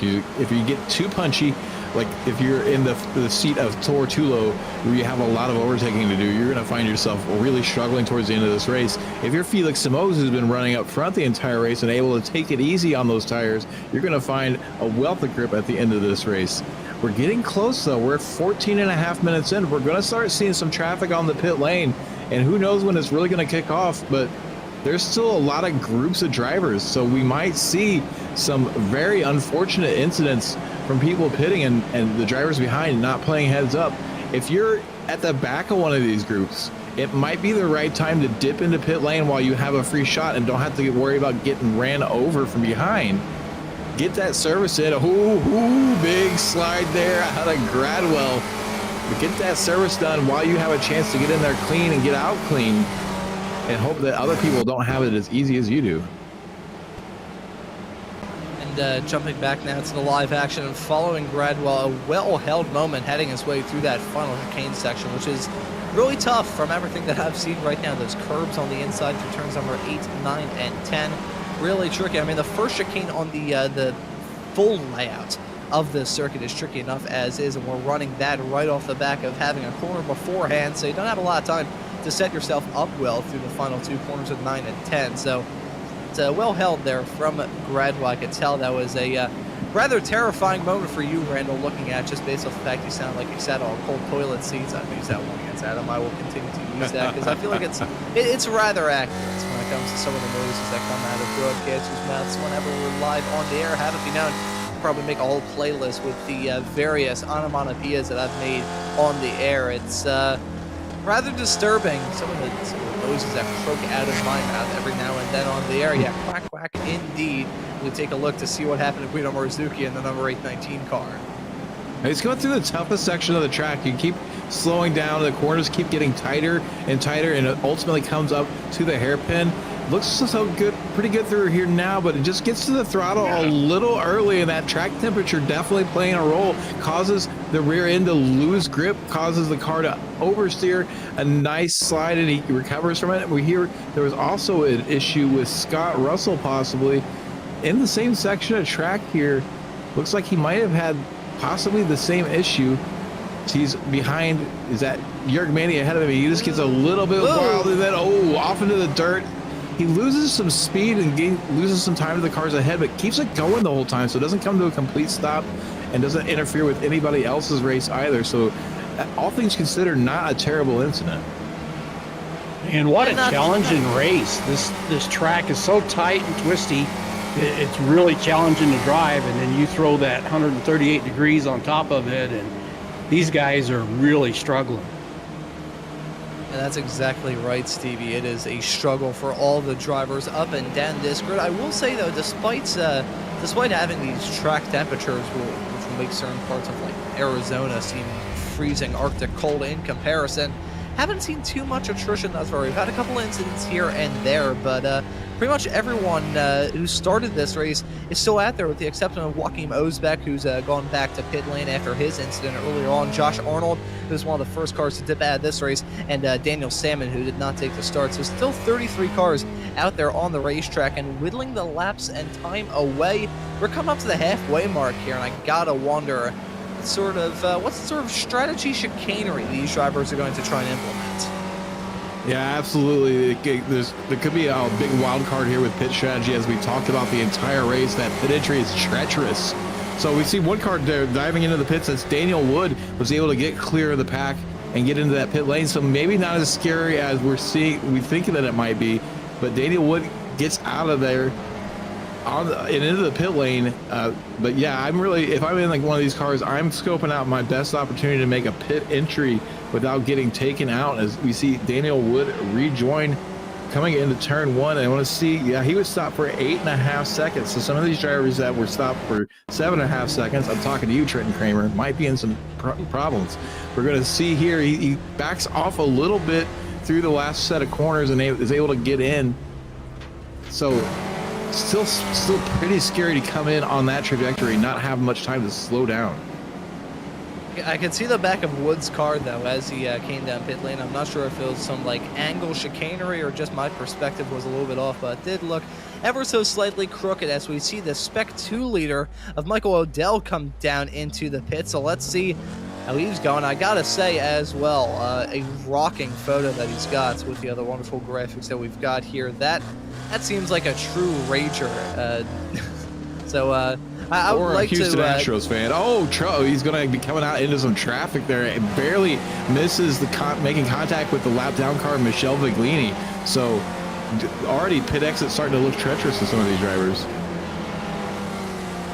If you get too punchy, like if you're in the seat of Tor Tulo, where you have a lot of overtaking to do, you're going to find yourself really struggling towards the end of this race. If you're Felix Simoes, who's been running up front the entire race and able to take it easy on those tires, you're going to find a wealth of grip at the end of this race. We're getting close, though. We're 14 and a half minutes in. We're going to start seeing some traffic on the pit lane, and who knows when it's really going to kick off, but there's still a lot of groups of drivers, so we might see some very unfortunate incidents from people pitting and the drivers behind not playing heads up. If you're at the back of one of these groups, it might be the right time to dip into pit lane while you have a free shot and don't have to worry about getting ran over from behind. Get that service in. Big slide there out of Gradwell. But get that service done while you have a chance to get in there clean and get out clean, and hope that other people don't have it as easy as you do. And jumping back now to the live action and following Gradwell, a well-held moment heading his way through that final chicane section, which is really tough from everything that I've seen right now. Those curbs on the inside through turns number 8, 9, and 10. Really tricky. I mean, the first chicane on the full layout of the circuit is tricky enough as is, and we're running that right off the back of having a corner beforehand, so you don't have a lot of time to set yourself up well through the final two corners of 9 and 10. So it's well held there from Gradwell. I could tell that was a rather terrifying moment for you, Randall, looking at, just based off the fact you sound like you sat on cold toilet seats. I've used that one against Adam. I will continue to use that because I feel like it's rather accurate when it comes to some of the noises that come out of broadcasters' mouths whenever we're live on the air. Have it be known, probably make a whole playlist with the various onomatopoeias that I've made on the air. It's rather disturbing, some of the noises that croak out of my mouth every now and then on the air. Yeah, quack, quack, indeed. We'll take a look to see what happened to Guido Marzuki in the number 819 car. He's going through the toughest section of the track. You keep slowing down, the corners keep getting tighter and tighter, and it ultimately comes up to the hairpin. Looks so good, pretty good through here now, but it just gets to the throttle a little early, and that track temperature definitely playing a role. Causes the rear end to lose grip, causes the car to oversteer. A nice slide, and he recovers from it. We hear there was also an issue with Scott Russell possibly in the same section of track here. Looks like he might have had possibly the same issue. He's behind, is that Jörg Manny ahead of him? He just gets a little bit wild, and then off into the dirt. He loses some speed and loses some time to the cars ahead, but keeps it going the whole time, so it doesn't come to a complete stop and doesn't interfere with anybody else's race either. So all things considered, not a terrible incident. And what a challenging race. This track is so tight and twisty. It's really challenging to drive, and then you throw that 138 degrees on top of it, and these guys are really struggling. And that's exactly right, Stevie. It is a struggle for all the drivers up and down this grid. I will say, though, despite having these track temperatures, which will make certain parts of like Arizona seem freezing Arctic cold in comparison, haven't seen too much attrition thus far. We've had a couple incidents here and there, but pretty much everyone who started this race is still out there, with the exception of Joachim Osbeck, who's gone back to pit lane after his incident earlier on. Josh Arnold, who's one of the first cars to dip out of this race, and Daniel Salmon, who did not take the start. So still 33 cars out there on the racetrack and whittling the laps and time away. We're coming up to the halfway mark here, and I gotta wonder what sort of strategy chicanery these drivers are going to try and implement. Yeah, absolutely. There could be a big wild card here with pit strategy, as we talked about the entire race. That pit entry is treacherous So we see one car there diving into the pits. That's Daniel Wood was able to get clear of the pack and get into that pit lane. So maybe not as scary as we think that it might be, but Daniel Wood gets out of there and into the pit lane. But yeah, if I'm in like one of these cars, I'm scoping out my best opportunity to make a pit entry without getting taken out. As we see Daniel Wood rejoin coming into turn 1. I want to see, he would stop for 8.5 seconds. So some of these drivers that were stopped for 7.5 seconds, I'm talking to you, Trenton Kramer, might be in some problems. We're going to see here, he backs off a little bit through the last set of corners and is able to get in. So still pretty scary to come in on that trajectory, not have much time to slow down. I could see the back of Wood's car, though, as he came down pit lane. I'm not sure if it was some, like, angle chicanery or just my perspective was a little bit off, but it did look ever so slightly crooked as we see the Spec 2 leader of Michael Odell come down into the pit. So let's see how he's going. I gotta say as well, a rocking photo that he's got with the other wonderful graphics that we've got here. That seems like a true rager. I would like Houston to Astros fan. He's going to be coming out into some traffic there. It barely misses making contact with the lap down car, Michelle Viglini. So already pit exit starting to look treacherous to some of these drivers.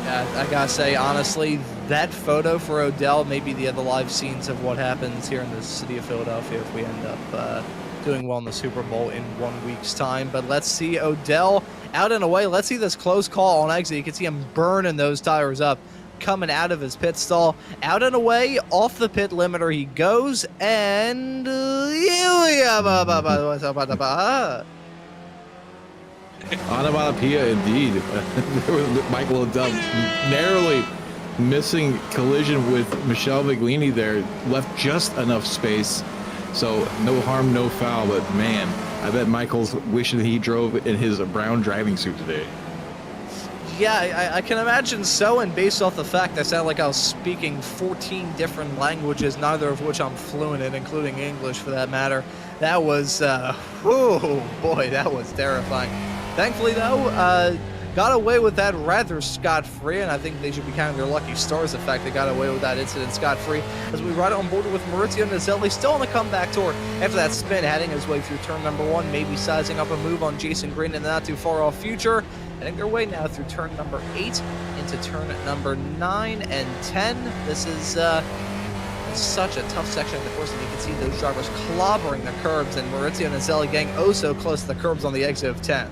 Yeah, I gotta say, honestly, that photo for Odell may be the other live scenes of what happens here in the city of Philadelphia if we end up doing well in the Super Bowl in 1 week's time. But let's see Odell out and away. Let's see this close call on exit. You can see him burning those tires up coming out of his pit stall. Out and away, off the pit limiter he goes, and Onomatopoeia indeed. Michael Odell narrowly missing collision with Michelle Viglini there, left just enough space. So no harm, no foul, but man, I bet Michael's wishing he drove in his brown driving suit today. Yeah, I can imagine so, and based off the fact I sound like I was speaking 14 different languages, neither of which I'm fluent in, including English for that matter. That was, oh boy, that was terrifying. Thankfully, though, got away with that rather scot-free, and I think they should be counting their lucky stars the fact they got away with that incident scot-free as we ride on board with Maurizio Nazelli still on the comeback tour after that spin, heading his way through turn number 1, maybe sizing up a move on Jason Green in the not too far off future, heading their way now through turn number 8 into turn number 9 and 10. This is such a tough section of the course, and you can see those drivers clobbering the curbs, and Maurizio Nazelli getting oh so close to the curbs on the exit of 10.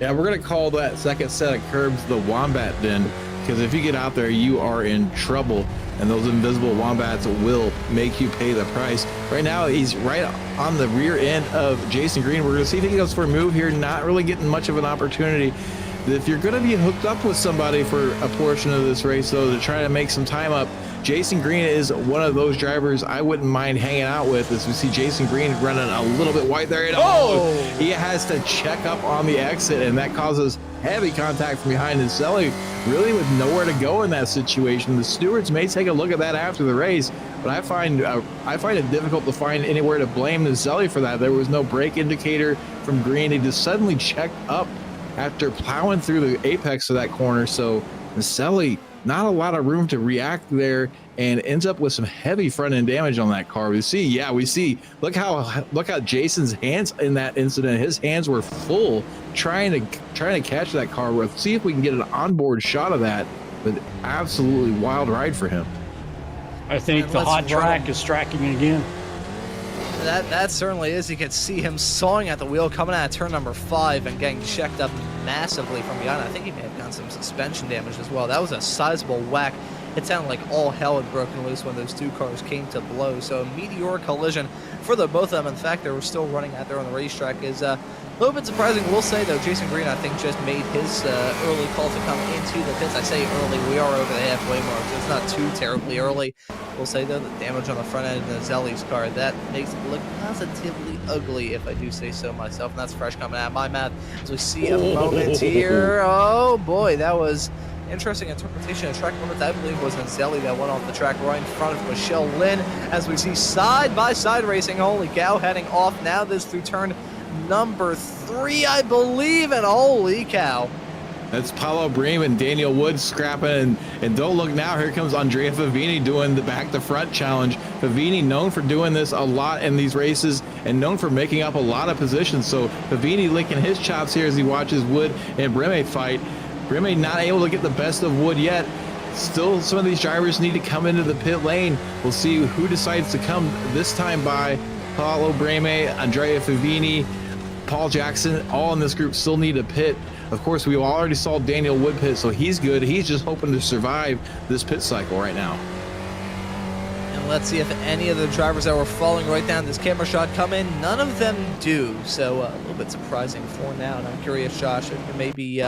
Yeah, we're going to call that second set of curbs the Wombat Den, because if you get out there, you are in trouble, and those invisible wombats will make you pay the price. Right now, he's right on the rear end of Jason Green. We're going to see if he goes for a move here, not really getting much of an opportunity. If you're going to be hooked up with somebody for a portion of this race, though, to try to make some time up, Jason Green is one of those drivers I wouldn't mind hanging out with. As we see Jason Green running a little bit wide there, and he has to check up on the exit, and that causes heavy contact from behind. And Nazelli really with nowhere to go in that situation. The stewards may take a look at that after the race, but I find it difficult to find anywhere to blame Nazelli for that. There was no brake indicator from Green. He just suddenly checked up after plowing through the apex of that corner. So Nazelli, not a lot of room to react there, and ends up with some heavy front end damage on that car. We see, look how Jason's hands in that incident, his hands were full trying to catch that car. We'll see if we can get an onboard shot of that, but absolutely wild ride for him. I think the hot track is tracking again. That certainly is. You can see him sawing at the wheel coming out of turn number 5 and getting checked up massively from behind. I think he may have gotten some suspension damage as well. That was a sizable whack. It sounded like all hell had broken loose when those two cars came to blows. So a meteoric collision for the both of them. In fact, they were still running out there on the racetrack. Is a little bit surprising. We'll say, though, Jason Green, I think, just made his early call to come into the pits. I say early. We are over the halfway mark, so it's not too terribly early. We'll say, though, the damage on the front end of Nazelli's car, that makes it look positively ugly, if I do say so myself. And that's fresh coming out of my mouth as we see a moment here. Oh, boy, that was interesting interpretation of track limits. I believe it was Nazelli that went off the track right in front of Michelle Lynn as we see side-by-side racing. Holy cow, heading off now this through turn number 3, I believe, and holy cow. That's Paulo Bream and Daniel Wood scrapping, and don't look now, here comes Andrea Favini doing the back to front challenge. Favini known for doing this a lot in these races and known for making up a lot of positions. So Favini licking his chops here as he watches Wood and Breme fight. Breme not able to get the best of Wood yet. Still, some of these drivers need to come into the pit lane. We'll see who decides to come this time by. Paulo Breme, Andrea Favini, Paul Jackson, all in this group still need a pit. Of course, we already saw Daniel Wood pit, so he's good. He's just hoping to survive this pit cycle right now. And let's see if any of the drivers that were falling right down this camera shot come in. None of them do, so a little bit surprising for now. And I'm curious, Josh, if you can maybe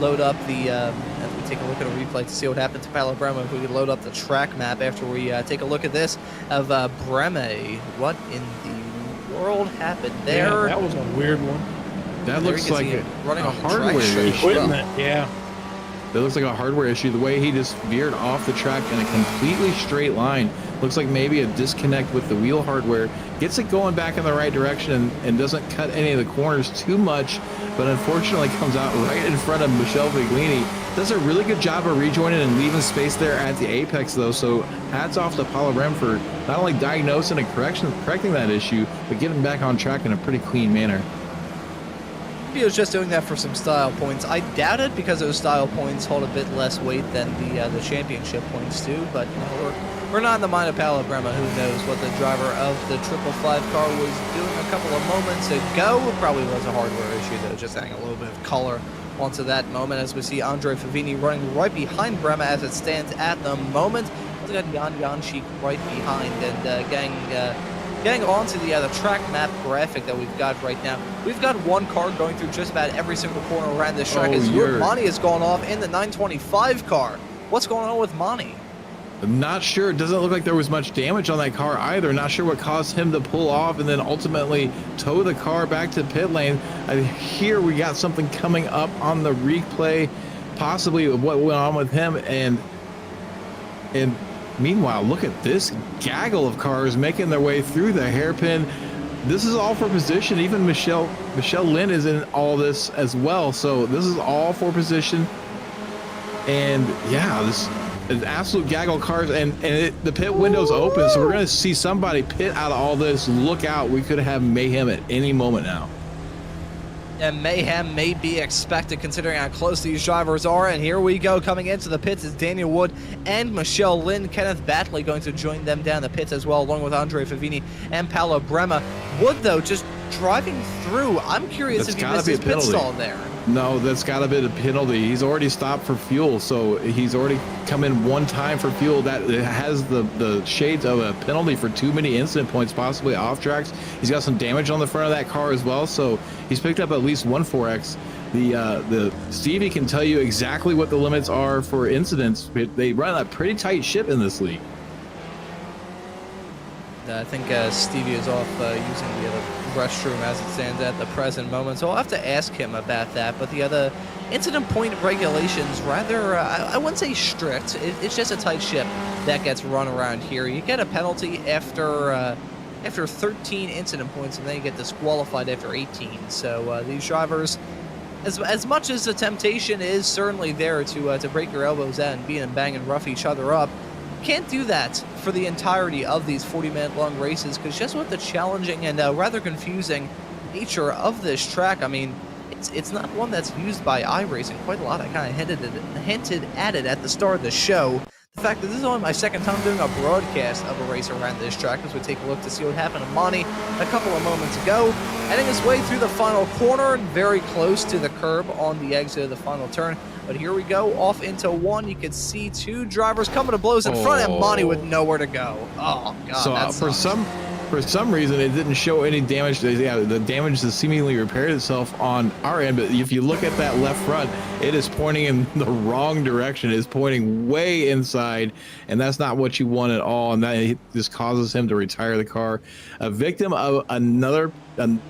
load up the, as we take a look at a replay to see what happened to Paulo Breme, if we could load up the track map after we take a look at this of Breme. What in the world happened there? Yeah, that was a weird one. That looks like a hardware issue. Equipment, yeah. That looks like a hardware issue. The way he just veered off the track in a completely straight line. Looks like maybe a disconnect with the wheel hardware. Gets it going back in the right direction and doesn't cut any of the corners too much, but unfortunately comes out right in front of Michele Viglini. Does a really good job of rejoining and leaving space there at the apex, though. So hats off to Paulo Breme for not only diagnosing and correcting that issue, but getting back on track in a pretty clean manner. He was just doing that for some style points. I doubt it, because those style points hold a bit less weight than the championship points do. But you know, we're not in the mind of Paulo Breme. Who knows what the driver of the 555 car was doing a couple of moments ago? It probably was a hardware issue, though, just adding a little bit of color onto that moment, as we see Andre Favini running right behind Breme as it stands at the moment. We've got Jan Janšík right behind, and getting onto the track map graphic that we've got right now. We've got one car going through just about every single corner around this track. As Monty has gone off in the 925 car. What's going on with Monty? I'm not sure. It doesn't look like there was much damage on that car either. Not sure what caused him to pull off and then ultimately tow the car back to pit lane. Here we got something coming up on the replay, possibly what went on with him. And meanwhile, look at this gaggle of cars making their way through the hairpin. This is all for position. Even Michelle Lynn is in all this as well. So this is all for position. And yeah, this is an absolute gaggle of cars. And the pit window's open. So we're going to see somebody pit out of all this. Look out. We could have mayhem at any moment now. And mayhem may be expected considering how close these drivers are. And here we go, coming into the pits is Daniel Wood and Michelle Lynn. Kenneth Batley going to join them down the pits as well, along with Andre Favini and Paulo Breme. Wood, though, just driving through. I'm curious if he missed his pit stall there. No, that's got to be a penalty. He's already stopped for fuel, so he's already come in one time for fuel. That has the shades of a penalty for too many incident points, possibly off tracks. He's got some damage on the front of that car as well, so he's picked up at least one 4X. The Stevie can tell you exactly what the limits are for incidents. They run a pretty tight ship in this league. I think Stevie is off using the other restroom as it stands at the present moment, so I'll have to ask him about that. But the other incident point regulations, rather, I wouldn't say strict. It's just a tight ship that gets run around here. You get a penalty after 13 incident points, and then you get disqualified after 18. So these drivers, as much as the temptation is certainly there to break your elbows out and beat and bang and rough each other up, can't do that for the entirety of these 40-minute long races, because just with the challenging and rather confusing nature of this track, I mean, it's not one that's used by iRacing quite a lot. I kind of hinted at it at the start of the show. The fact that this is only my second time doing a broadcast of a race around this track, as we take a look to see what happened to Monty a couple of moments ago, heading his way through the final corner, very close to the curb on the exit of the final turn. But here we go, off into one. You can see two drivers coming to blows in front, and Monty with nowhere to go. Oh, God, so that sucks. For some reason, it didn't show any damage. Yeah, the damage has seemingly repaired itself on our end. But if you look at that left front, it is pointing in the wrong direction. It's pointing way inside, and that's not what you want at all. And that just causes him to retire the car. A victim of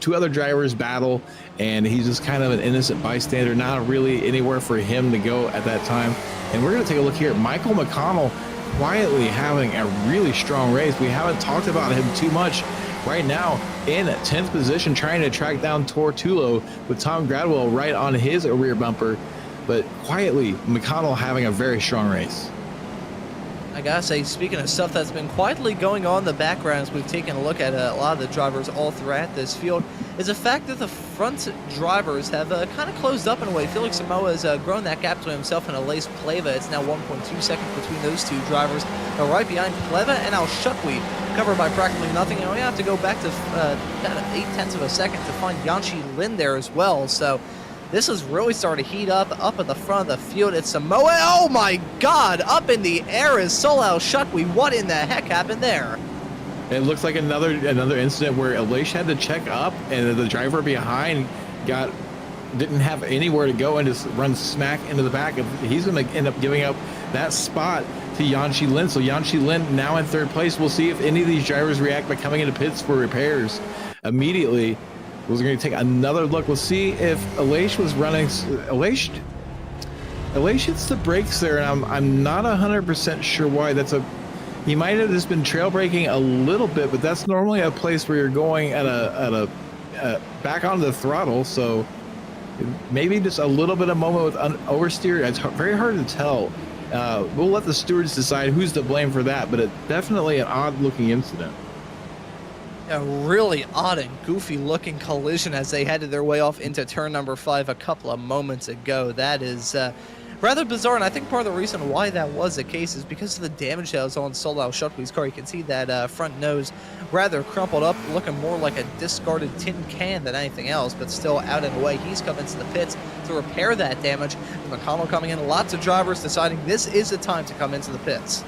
two other drivers' battle, and he's just kind of an innocent bystander. Not really anywhere for him to go at that time. And we're going to take a look here. Michael McConnell quietly having a really strong race. We haven't talked about him too much. Right now in 10th position, trying to track down Tortulo with Tom Gradwell right on his rear bumper. but quietly, McConnell having a very strong race. I gotta say, speaking of stuff that's been quietly going on in the background as we've taken a look at a lot of the drivers all throughout this field, is the fact that the front drivers have kind of closed up in a way. Felix Samoa has grown that gap between himself and Alace Pleva. It's now 1.2 seconds between those two drivers. Now right behind Pleva and Al-Shukwi, covered by practically nothing. And we have to go back to about 0.8 of a second to find Yanchi Lin there as well. So this is really starting to heat up at the front of the field. It's Samoa. Oh my God! Up in the air is Solal Shukwi. What in the heck happened there? It looks like another incident where Alash had to check up, and the driver behind didn't have anywhere to go and just run smack into the back. He's going to end up giving up that spot to Yanchi Lin. So Yanchi Lin now in third place. We'll see if any of these drivers react by coming into pits for repairs immediately. We're going to take another look. We'll see if Alash was running. Alash hits the brakes there, and I'm not 100% sure why. He might have just been trail braking a little bit, but that's normally a place where you're going at a back onto the throttle. So maybe just a little bit of moment with oversteer. It's very hard to tell. We'll let the stewards decide who's to blame for that, but it's definitely an odd looking incident. A really odd and goofy looking collision as they headed their way off into turn number 5 a couple of moments ago. That is rather bizarre, and I think part of the reason why that was the case is because of the damage that was on Solal Shukwi's car. You can see that front nose rather crumpled up, looking more like a discarded tin can than anything else, but still out and away. He's come into the pits to repair that damage. McConnell coming in, lots of drivers deciding this is the time to come into the pits.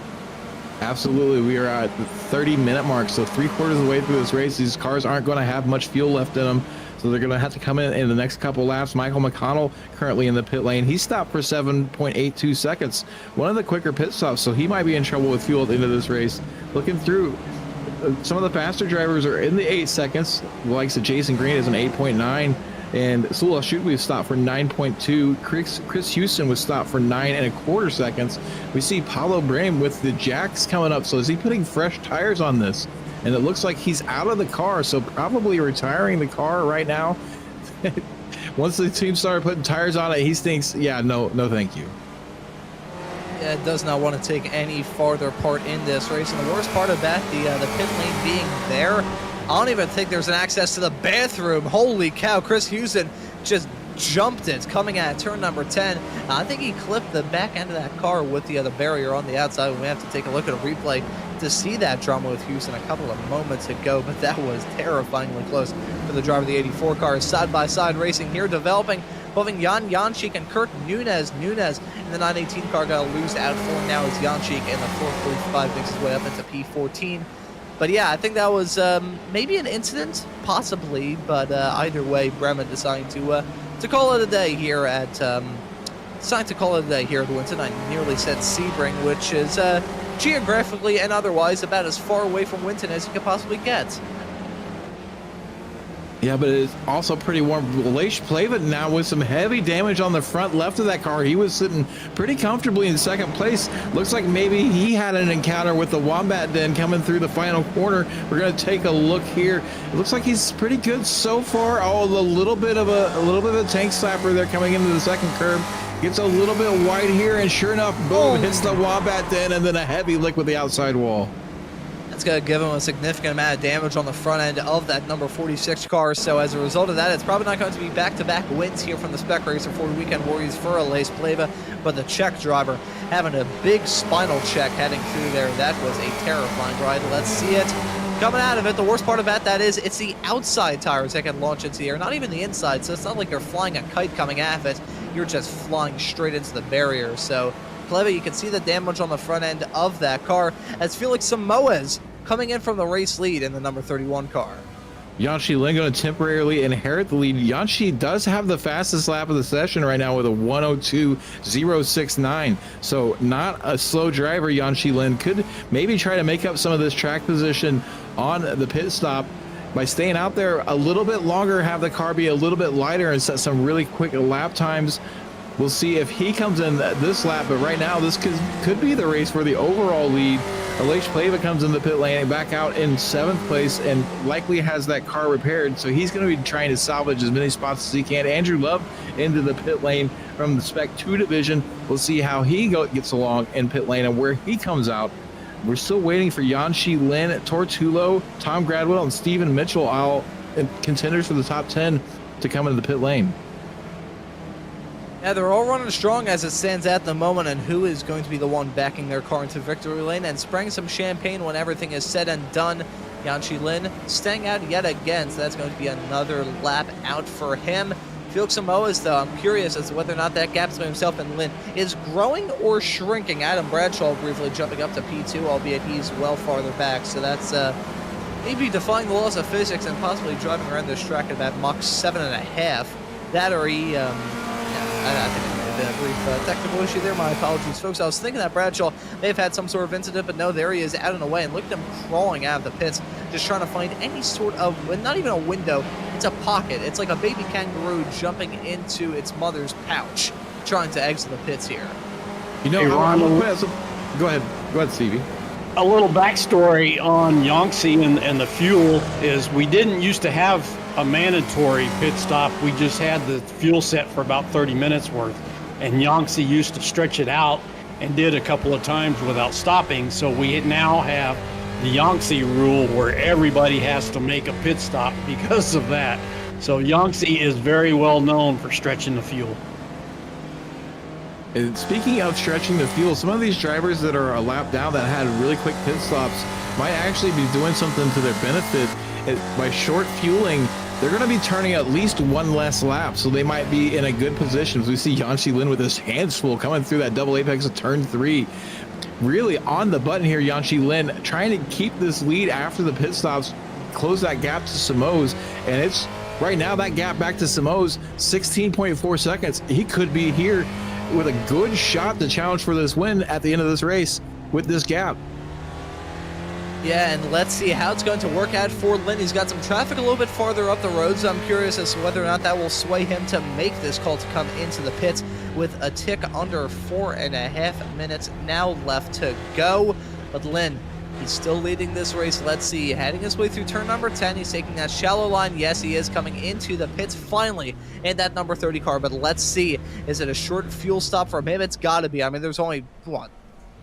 Absolutely. We are at the 30-minute mark, so 3/4 of the way through this race. These cars aren't going to have much fuel left in them, so they're going to have to come in the next couple laps. Michael McConnell currently in the pit lane. He stopped for 7.82 seconds, one of the quicker pit stops, so he might be in trouble with fuel at the end of this race. Looking through, some of the faster drivers are in the 8 seconds. The likes of Jason Green is an 8.9. And Solal Shukwi was stopped for 9.2. Chris Houston was stopped for 9.25 seconds. We see Paulo Brame with the jacks coming up. So is he putting fresh tires on this? And it looks like he's out of the car, so probably retiring the car right now. Once the team started putting tires on it, he thinks, yeah, no, thank you. Yeah, it does not want to take any farther part in this race. And the worst part of that, the pit lane being there, I don't even think there's an access to the bathroom. Holy cow, Chris Houston just jumped it coming at turn number 10. I think he clipped the back end of that car with the barrier on the outside. We have to take a look at a replay to see that drama with Houston a couple of moments ago, but that was terrifyingly close for the driver of the 84 car. Side-by-side racing here, developing, moving Jan Janchik and Kirk Nunez. Nunez in the 918 car got a loose out for now as Janchik in the 445 makes his way up into P14. But yeah, I think that was maybe an incident, possibly, but either way, Bremen deciding to call it a day here at Winton. I nearly said Sebring, which is geographically and otherwise about as far away from Winton as you could possibly get. Yeah, but it's also pretty warm. Alash Pleva now with some heavy damage on the front left of that car. He was sitting pretty comfortably in second place. Looks like maybe he had an encounter with the Wombat Den coming through the final corner. We're going to take a look here. It looks like he's pretty good so far. Oh, a little bit of a tank slapper there coming into the second curve. Gets a little bit wide here, and sure enough, boom, hits the Wombat Den, and then a heavy lick with the outside wall. That's going to give him a significant amount of damage on the front end of that number 46 car. So as a result of that, it's probably not going to be back-to-back wins here from the Spec Racer Ford Weekend Warriors for Alace Pleva. But the Czech driver having a big spinal check heading through there. That was a terrifying ride. Let's see it coming out of it. The worst part about that is it's the outside tires that can launch into the air, not even the inside. So it's not like you're flying a kite coming at it. You're just flying straight into the barrier. So Pleva, you can see the damage on the front end of that car as Felix Samoa's coming in from the race lead in the number 31 car. Yanchi Lin going to temporarily inherit the lead. Yanchi does have the fastest lap of the session right now with a 1:02.069. So not a slow driver. Yanchi Lin could maybe try to make up some of this track position on the pit stop by staying out there a little bit longer, have the car be a little bit lighter and set some really quick lap times. We'll see if he comes in this lap, but right now this could be the race for the overall lead. Alash Pleva comes in the pit lane back out in 7th place and likely has that car repaired, so he's going to be trying to salvage as many spots as he can. Andrew Love into the pit lane from the Spec 2 division. We'll see how he gets along in pit lane and where he comes out. We're still waiting for Yanshi Lin, Tortulo, Tom Gradwell, and Steven Mitchell, all contenders for the top 10 to come into the pit lane. Yeah, they're all running strong as it stands at the moment, and who is going to be the one backing their car into victory lane and spraying some champagne when everything is said and done? Yanshi Lin staying out yet again, so that's going to be another lap out for him. Felix Samoas, though, I'm curious as to whether or not that gap between himself and Lin is growing or shrinking. Adam Bradshaw briefly jumping up to P2, albeit he's well farther back, so that's maybe defying the laws of physics and possibly driving around this track at about Mach 7.5. That or he, I think it might have been a brief technical issue there. My apologies, folks. I was thinking that Bradshaw may have had some sort of incident, but no, there he is out and away. And look at him crawling out of the pits, just trying to find any sort of, not even a window, it's a pocket. It's like a baby kangaroo jumping into its mother's pouch, trying to exit the pits here. You know, hey, Randall, go ahead, Stevie. A little backstory on Yangtze and the fuel is we didn't used to have a mandatory pit stop. We just had the fuel set for about 30 minutes worth, and Yangtze used to stretch it out and did a couple of times without stopping. So we now have the Yangtze rule where everybody has to make a pit stop because of that. So Yangtze is very well known for stretching the fuel. And speaking of stretching the fuel, some of these drivers that are a lap down that had really quick pit stops might actually be doing something to their benefit. By short fueling, they're going to be turning at least one less lap, so they might be in a good position. As we see Yanshi Lin with his hands full coming through that double apex of turn 3. Really on the button here, Yanshi Lin trying to keep this lead after the pit stops, close that gap to Samoas, and it's right now that gap back to Samoas, 16.4 seconds. He could be here with a good shot to challenge for this win at the end of this race with this gap. Yeah, and let's see how it's going to work out for Lin. He's got some traffic a little bit farther up the road, so I'm curious as to whether or not that will sway him to make this call to come into the pits with a tick under 4.5 minutes now left to go. But Lin, he's still leading this race. Let's see, heading his way through turn number 10. He's taking that shallow line. Yes, he is coming into the pits finally in that number 30 car. But let's see, is it a short fuel stop from him? It's got to be. I mean, there's only, what,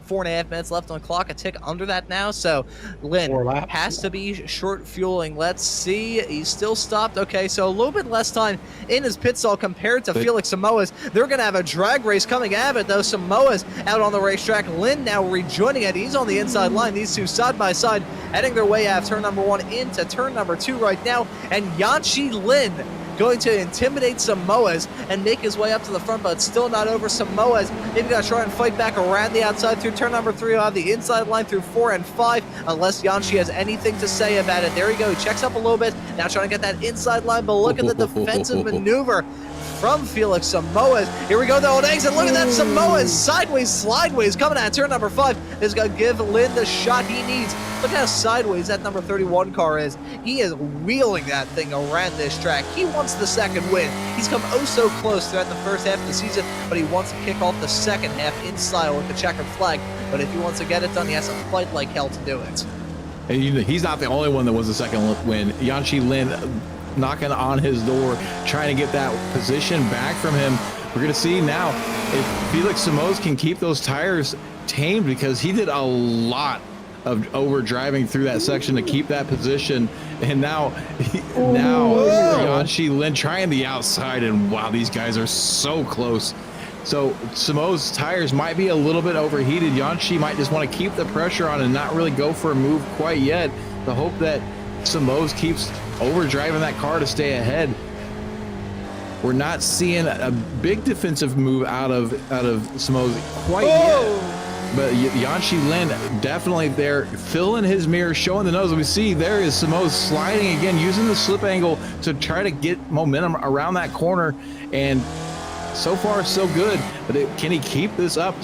4.5 minutes left on the clock, a tick under that now, so Lin has to be short fueling. Let's see, he's still stopped. Okay, so a little bit less time in his pit stall compared to Felix Samoas. They're going to have a drag race coming out of it, though. Samoas out on the racetrack. Lin now rejoining it. He's on the inside line. These two side by side, heading their way out of turn number 1 into turn number 2 right now, and Yanshi Lin going to intimidate Samoas and make his way up to the front, but it's still not over. Samoas maybe got to try and fight back around the outside through turn number 3 on the inside line through 4 and 5, unless Yanshi has anything to say about it. There you go. He checks up a little bit. Now trying to get that inside line, but look at the defensive maneuver from Felix Samoas. Here we go, though, on exit. Look at that. Samoas sideways, slideways, coming out of turn number 5 is going to give Lin the shot he needs. Look how sideways that number 31 car is. He is wheeling that thing around this track. He wants the second win. He's come oh so close throughout the first half of the season, but he wants to kick off the second half in style with the checkered flag. But if he wants to get it done, he has to fight like hell to do it. And he's not the only one that was the second win. Yanshi Lin knocking on his door, trying to get that position back from him. We're going to see now if Felix Samoas can keep those tires tamed, because he did a lot of over driving through that section to keep that position. And now Yanshi Lin trying the outside, and wow, these guys are so close. So Samoas' tires might be a little bit overheated. Yanshi might just want to keep the pressure on and not really go for a move quite yet, to hope that Samoas keeps overdriving that car to stay ahead. We're not seeing a big defensive move out of Samoas quite yet. But Yanshi Lin definitely there, filling his mirror, showing the nose. We see there is Samoas sliding again, using the slip angle to try to get momentum around that corner. And so far, so good. But can he keep this up?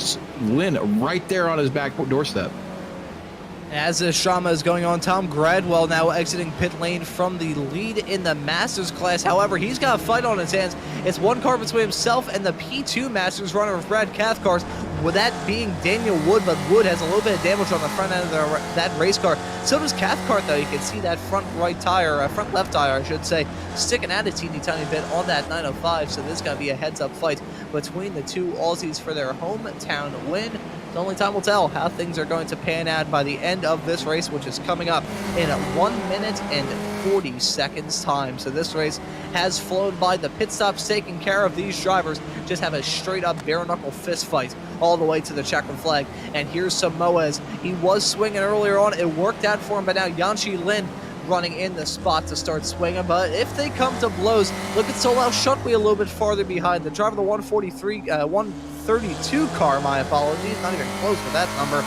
Lin right there on his back doorstep. As this drama is going on, Tom Gradwell now exiting pit lane from the lead in the Masters class. However, he's got a fight on his hands. It's one car between himself and the P2 Masters runner of Brad Cathcart, with that being Daniel Wood, but Wood has a little bit of damage on the front end of that race car. So does Cathcart, though. You can see that front left tire, I should say, sticking out a teeny tiny bit on that 905. So this is going to be a heads-up fight between the two Aussies for their hometown win. Only time will tell how things are going to pan out by the end of this race, which is coming up in 1 minute and 40 seconds time. So this race has flown by. The pit stops taking care of these drivers. Just have a straight up bare knuckle fist fight all the way to the checkered flag. And here's Samoas. He was swinging earlier on. It worked out for him, but now Yanchi Lin running in the spot to start swinging. But if they come to blows, look at Solal Shutway a little bit farther behind. The driver of the 132 car, my apologies, not even close with that number.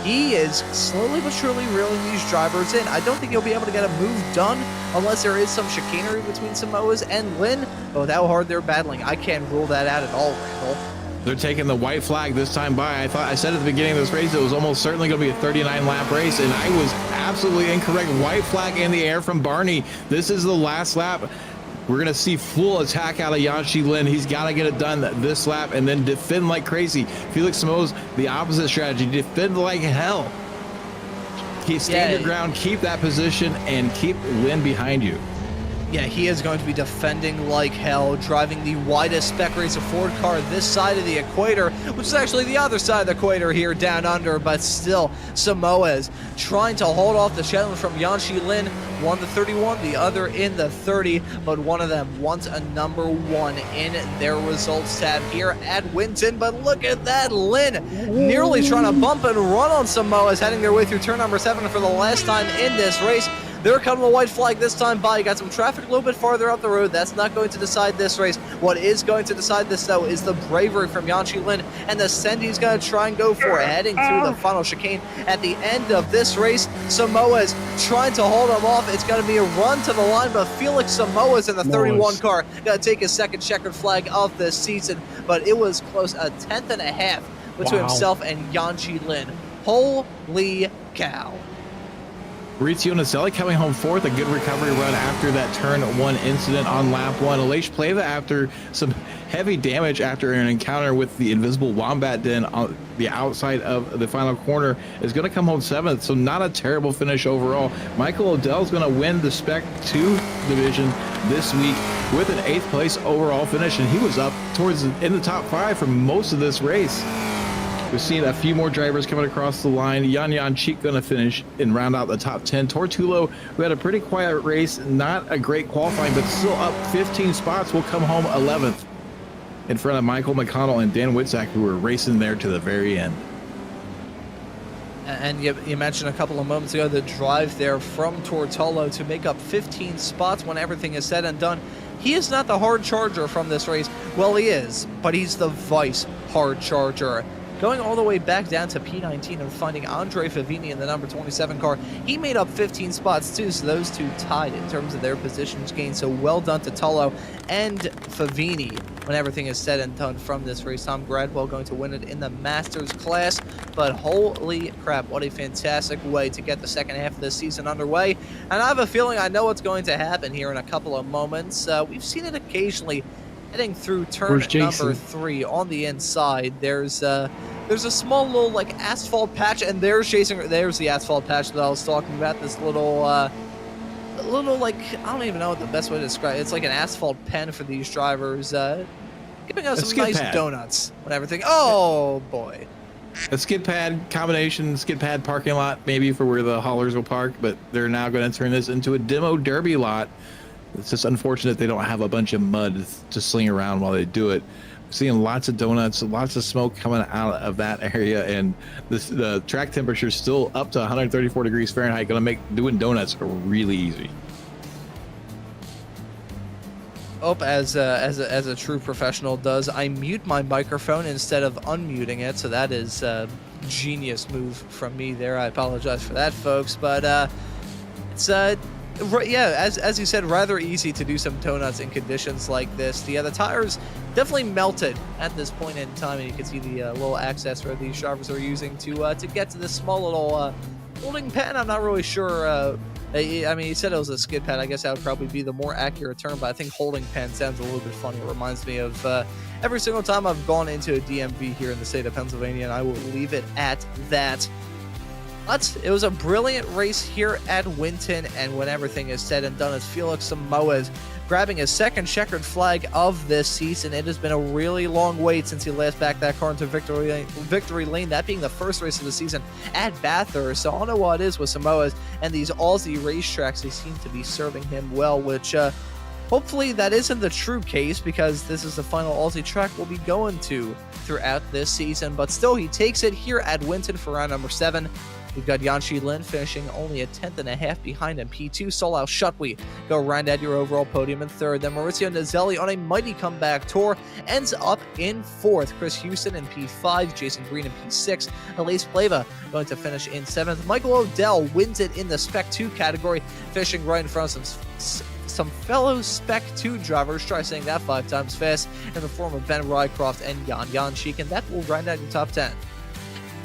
He is slowly but surely reeling these drivers in. I don't think he'll be able to get a move done unless there is some chicanery between Samoas and Lin. But with how hard they're battling, I can't rule that out at all, Randall. They're taking the white flag this time by. I said at the beginning of this race it was almost certainly going to be a 39-lap race, and I was absolutely incorrect. White flag in the air from Barney. This is the last lap. We're going to see full attack out of Yanchi Lin. He's got to get it done this lap and then defend like crazy. Felix Samoa's the opposite strategy. Defend like hell. Stand your ground, keep that position, and keep Lin behind you. Yeah, he is going to be defending like hell, driving the widest Spec Racer Ford car this side of the equator, which is actually the other side of the equator here down under, but still, Samoas trying to hold off the challenge from Yanchi Lin, one the 31, the other in the 30, but one of them wants a number 1 in their results tab here at Winton. But look at that, Lin nearly trying to bump and run on Samoas, heading their way through turn number 7 for the last time in this race. They're coming a white flag this time by. You got some traffic a little bit farther up the road. That's not going to decide this race. What is going to decide this, though, is the bravery from Yanchi Lin and the send he's going to try and go for, heading through the final chicane at the end of this race. Samoa's trying to hold him off. It's going to be a run to the line, but Felix Samoa's in the 31 car going to take his second checkered flag of this season. But it was close, a tenth and a half between himself and Yanchi Lin. Holy cow. Maurizio Naselli coming home fourth, a good recovery run after that turn 1 incident on lap 1. Aleix Pleva, after some heavy damage after an encounter with the invisible Wombat Den on the outside of the final corner, is going to come home 7th, so not a terrible finish overall. Michael Odell is going to win the Spec 2 division this week with an 8th place overall finish, and he was up towards in the top 5 for most of this race. We've seen a few more drivers coming across the line. Yan Cheek going to finish and round out the top 10. Tortulo, who had a pretty quiet race, not a great qualifying, but still up 15 spots, will come home 11th in front of Michael McConnell and Dan Witzak, who were racing there to the very end. And you mentioned a couple of moments ago the drive there from Tortolo to make up 15 spots when everything is said and done. He is not the hard charger from this race. Well, he is, but he's the vice hard charger. Going all the way back down to P19 and finding Andre Favini in the number 27 car. He made up 15 spots too, so those two tied in terms of their positions gained. So well done to Tullo and Favini when everything is said and done from this race. Tom Gradwell going to win it in the Masters class, but holy crap, what a fantastic way to get the second half of this season underway. And I have a feeling I know what's going to happen here in a couple of moments. We've seen it occasionally heading through turn number 3 on the inside. There's a small little like asphalt patch, and there's the asphalt patch that I was talking about. This little like, I don't even know what the best way to describe it. It's like an asphalt pen for these drivers, giving us some nice donuts when everything. Oh boy. A skid pad combination, skid pad parking lot maybe for where the haulers will park, but they're now going to turn this into a demo derby lot. It's just unfortunate they don't have a bunch of mud to sling around while they do it. We're seeing lots of donuts, lots of smoke coming out of that area, and the track temperature is still up to 134 degrees Fahrenheit. Going to make doing donuts really easy. Oh, as a true professional does, I mute my microphone instead of unmuting it, so that is a genius move from me there. I apologize for that, folks, but it's yeah, as you said, rather easy to do some donuts in conditions like this. The tires definitely melted at this point in time, and you can see the little access road these drivers are using to get to this small little Holding pen, I'm not really sure. I mean, he said it was a skid pad. I guess that would probably be the more accurate term, but I think holding pen sounds a little bit funny. It reminds me of every single time I've gone into a DMV here in the state of Pennsylvania, and I will leave it at that. But it was a brilliant race here at Winton, and when everything is said and done, it's Felix Samoa's grabbing his second checkered flag of this season. It has been a really long wait since he last backed that car into victory lane, that being the first race of the season at Bathurst. So I don't know what it is with Samoa's and these Aussie racetracks. They seem to be serving him well, which hopefully that isn't the true case, because this is the final Aussie track we'll be going to throughout this season. But still, he takes it here at Winton for round number 7. We've got Yanchi Lin finishing only a 10th.5 behind him. P2, Solal Shutwi go round out your overall podium in 3rd. Then Maurizio Nazelli on a mighty comeback tour ends up in 4th. Chris Houston in P5, Jason Green in P6. Elise Pleva going to finish in 7th. Michael Odell wins it in the Spec 2 category, finishing right in front of some fellow Spec 2 drivers. Try saying that 5 times fast, in the form of Ben Rycroft and Jan Sheik, and that will round out your top 10.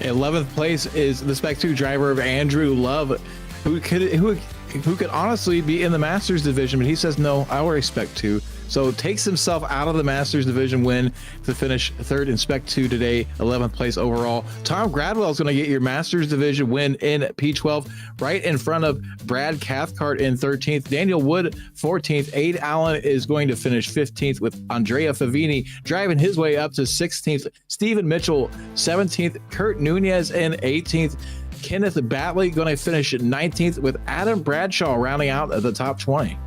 11th place is the Spec 2 driver of Andrew Love, who could honestly be in the Masters division, but he says, no, I wear Spec 2. So takes himself out of the Masters division win to finish 3rd in Spec 2 today, 11th place overall. Tom Gradwell is going to get your Masters division win in P12, right in front of Brad Cathcart in 13th. Daniel Wood, 14th. Aid Allen is going to finish 15th, with Andrea Favini driving his way up to 16th. Stephen Mitchell, 17th. Kurt Nunez in 18th. Kenneth Batley going to finish at 19th, with Adam Bradshaw rounding out at the top 20.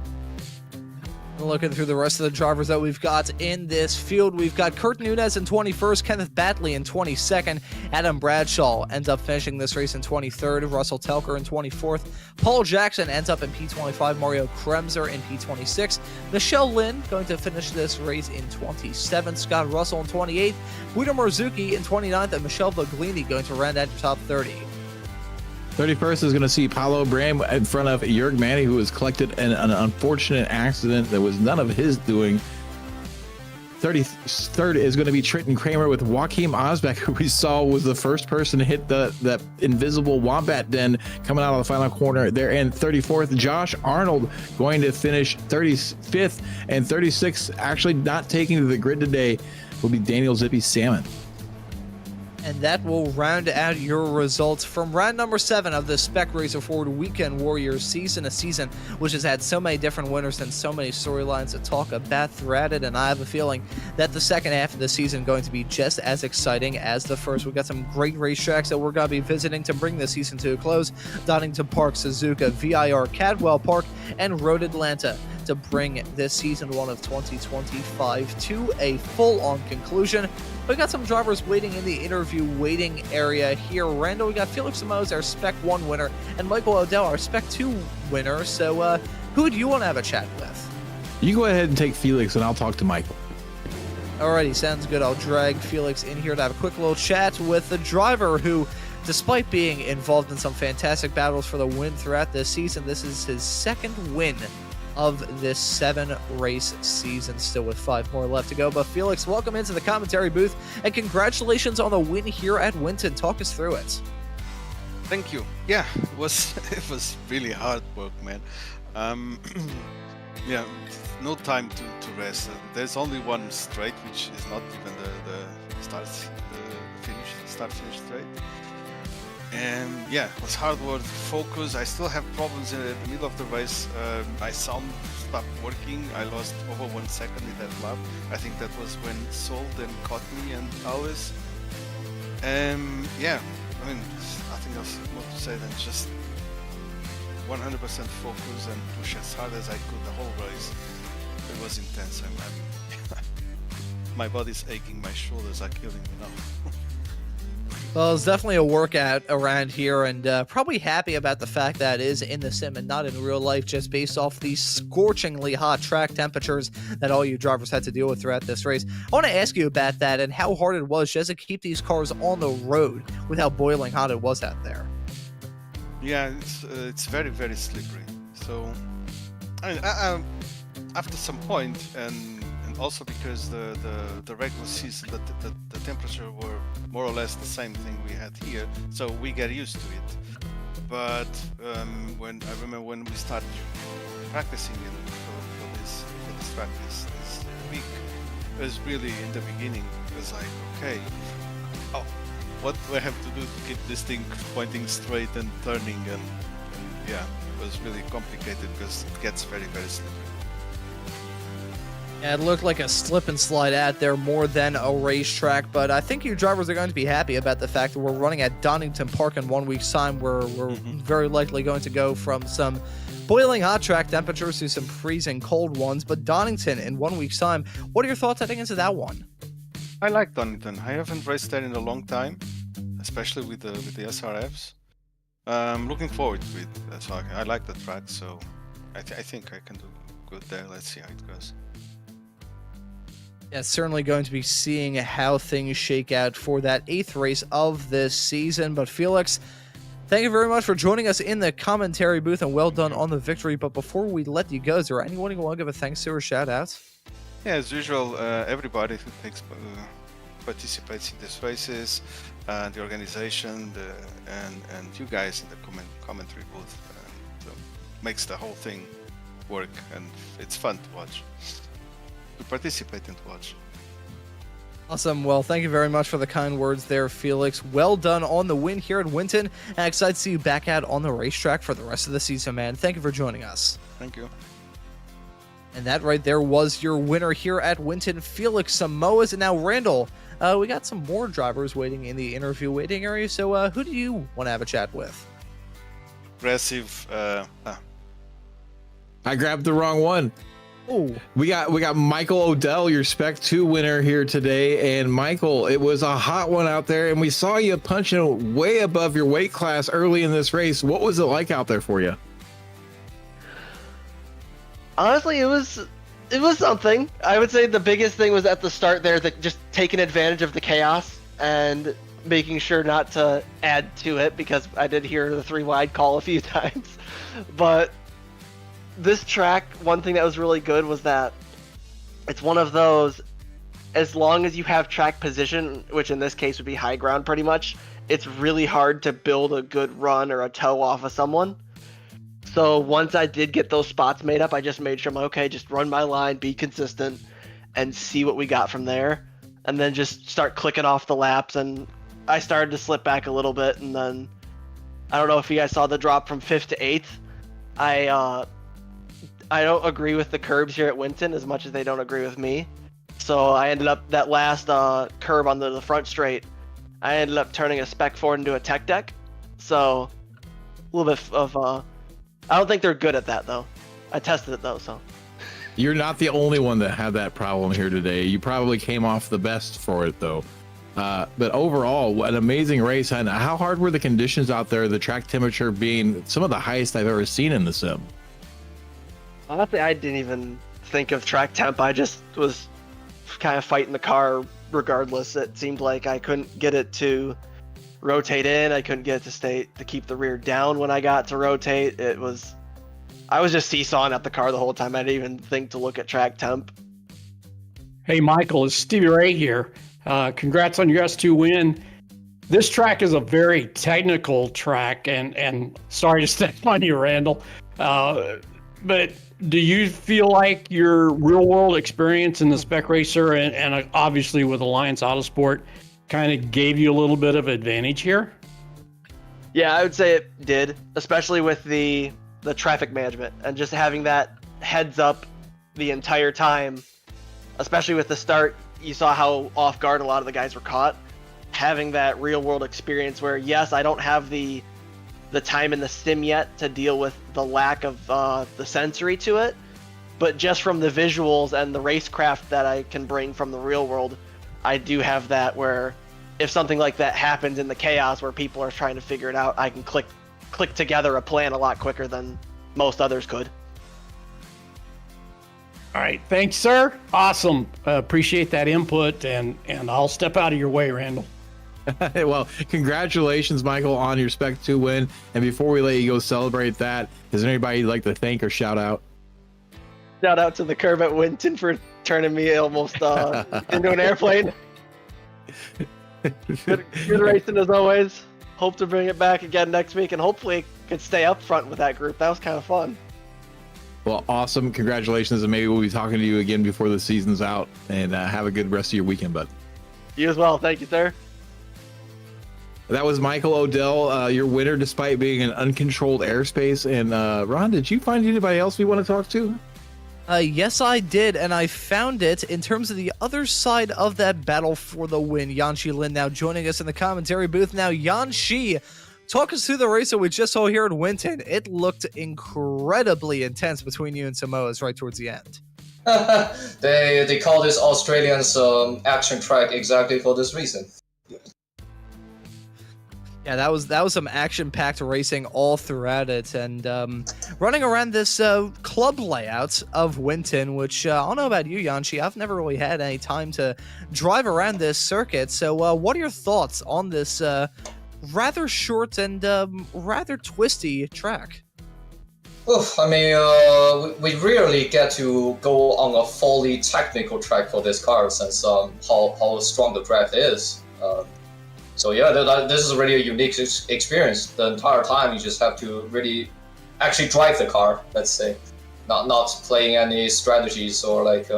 Looking through the rest of the drivers that we've got in this field, we've got Kurt Nunez in 21st, Kenneth Batley in 22nd, Adam Bradshaw ends up finishing this race in 23rd, Russell Telker in 24th, Paul Jackson ends up in P25, Mario Kremser in P26, Michelle Lynn going to finish this race in 27th, Scott Russell in 28th, Guido Marzucchi in 29th, and Michelle Voglini going to round out your top 30. 31st is going to see Paulo Bram in front of Jörg Manny, who was collected in an unfortunate accident that was none of his doing. 33rd is going to be Trenton Kramer with Joachim Osbeck, who we saw was the first person to hit that invisible wombat den coming out of the final corner there. And 34th, Josh Arnold going to finish 35th, and 36th, actually not taking to the grid today, will be Daniel Zippy Salmon. And that will round out your results from round number 7 of the Spec Racer Ford Weekend Warriors season, a season which has had so many different winners and so many storylines to talk about throughout it. And I have a feeling that the second half of the season is going to be just as exciting as the first. We've got some great racetracks that we're going to be visiting to bring this season to a close. Donington Park, Suzuka, VIR, Cadwell Park, and Road Atlanta, to bring this season 1 of 2025 to a full-on conclusion. We got some drivers waiting in the interview waiting area here. Randall, we got Felix Samoa's our Spec 1 winner, and Michael Odell, our Spec 2 winner. So who do you want to have a chat with? You go ahead and take Felix, and I'll talk to Michael. Alrighty, sounds good. I'll drag Felix in here to have a quick little chat with the driver who, despite being involved in some fantastic battles for the win throughout this season, this is his second win of this 7-race season, still with 5 more left to go. But Felix, welcome into the commentary booth, and congratulations on the win here at Winton. Talk us through it. Thank you. Yeah, it was really hard work, man. Yeah, no time to rest. There's only one straight, which is not even the start-finish straight. And yeah, it was hard work, focus. I still have problems in the middle of the race. My sound stopped working. I lost over 1 second in that lap. I think that was when Sol then caught me and Alice. Yeah, I mean, nothing else more to say than just 100% focus and push as hard as I could the whole race. It was intense. My body's aching, my shoulders are killing me now. Well, it's definitely a workout around here, and probably happy about the fact that it is in the sim and not in real life, just based off these scorchingly hot track temperatures that all you drivers had to deal with throughout this race. I want to ask you about that and how hard it was just to keep these cars on the road with how boiling hot it was out there. Yeah, it's very, very slippery. So, I mean, after some point, and also because the regular season, the temperature were more or less the same thing we had here, so we get used to it. but when I remember when we started practicing for this track this week, it was really in the beginning. It was like, okay, what do I have to do to keep this thing pointing straight and turning? And yeah, it was really complicated because it gets very, very slippery. Yeah, it looked like a slip and slide out there more than a racetrack, but I think you drivers are going to be happy about the fact that we're running at Donington Park in 1 week's time, where we're very likely going to go from some boiling hot track temperatures to some freezing cold ones. But Donington in 1 week's time, what are your thoughts heading into that one? I like Donington. I haven't raced there in a long time, especially with the SRFs. Looking forward to it. So I like the track, so I think I can do good there. Let's see how it goes. Yeah, certainly going to be seeing how things shake out for that 8th race of this season. But Felix, thank you very much for joining us in the commentary booth, and well done on the victory. But before we let you go, is there anyone you want to give a thanks to or shout out? Yeah, as usual, everybody who participates in these races, the organization, and you guys in the commentary booth, makes the whole thing work, and it's fun to watch. To participate and watch. Awesome. Well, thank you very much for the kind words there, Felix. Well done on the win here at Winton, and excited to see you back out on the racetrack for the rest of the season, man. Thank you for joining us. Thank you. And that right there was your winner here at Winton, Felix Samoas. And now, Randall, we got some more drivers waiting in the interview waiting area, so who do you want to have a chat with? Aggressive. I grabbed the wrong one. Oh, We got Michael Odell, your Spec 2 winner here today. And Michael, it was a hot one out there, and we saw you punching way above your weight class early in this race. What was it like out there for you? Honestly, it was something. I would say the biggest thing was at the start there, that just taking advantage of the chaos and making sure not to add to it, because I did hear the 3 wide call a few times. But this track, one thing that was really good was that it's one of those, as long as you have track position, which in this case would be high ground pretty much, it's really hard to build a good run or a toe off of someone. So once I did get those spots made up, I just made sure I'm okay, just run my line, be consistent, and see what we got from there. And then just start clicking off the laps, and I started to slip back a little bit, and then I don't know if you guys saw the drop from 5th to 8th. I don't agree with the curbs here at Winton as much as they don't agree with me. So I ended up, that last curb on the front straight, I ended up turning a Spec Ford into a tech deck. So a little bit of, I don't think they're good at that though. I tested it though, so. You're not the only one that had that problem here today. You probably came off the best for it though. But overall, an amazing race. And how hard were the conditions out there? The track temperature being some of the highest I've ever seen in the sim. Honestly, I didn't even think of track temp. I just was kind of fighting the car regardless. It seemed like I couldn't get it to rotate in. I couldn't get it to keep the rear down when I got to rotate. I was just seesawing at the car the whole time. I didn't even think to look at track temp. Hey, Michael, it's Stevie Ray here. Congrats on your S2 win. This track is a very technical track, and sorry to step on you, Randall. But do you feel like your real-world experience in the Spec Racer and obviously with Alliance Autosport kind of gave you a little bit of advantage here? Yeah, I would say it did, especially with the traffic management and just having that heads up the entire time, especially with the start. You saw how off guard a lot of the guys were caught. Having that real-world experience where, yes, I don't have the time in the sim yet to deal with the lack of the sensory to it, but just from the visuals and the racecraft that I can bring from the real world, I do have that where if something like that happens in the chaos where people are trying to figure it out, I can click together a plan a lot quicker than most others could. All right, thanks, sir. Awesome. Appreciate that input, and I'll step out of your way, Randall. Well, congratulations, Michael, on your Spec 2 win. And before we let you go celebrate that, is there anybody you'd like to thank or shout out? Shout out to the curb at Winton for turning me almost into an airplane. Good racing as always. Hope to bring it back again next week, and hopefully could stay up front with that group. That was kind of fun. Well, awesome. Congratulations. And maybe we'll be talking to you again before the season's out. And have a good rest of your weekend, bud. You as well. Thank you, sir. That was Michael Odell, your winner, despite being in uncontrolled airspace. And Ron, did you find anybody else we want to talk to? Yes, I did, and I found it in terms of the other side of that battle for the win. Yanshi Lin now joining us in the commentary booth. Now, Yanshi, talk us through the race that we just saw here at Winton. It looked incredibly intense between you and Samoa's right towards the end. They call this Australians action track exactly for this reason. Yeah, that was some action-packed racing all throughout it, and running around this club layout of Winton, which I don't know about you, Yanshi, I've never really had any time to drive around this circuit. So, what are your thoughts on this rather short and rather twisty track? Oof, I mean, we rarely get to go on a fully technical track for this car since how strong the draft is. So yeah, this is really a unique experience. The entire time you just have to really actually drive the car. Let's say, not playing any strategies or like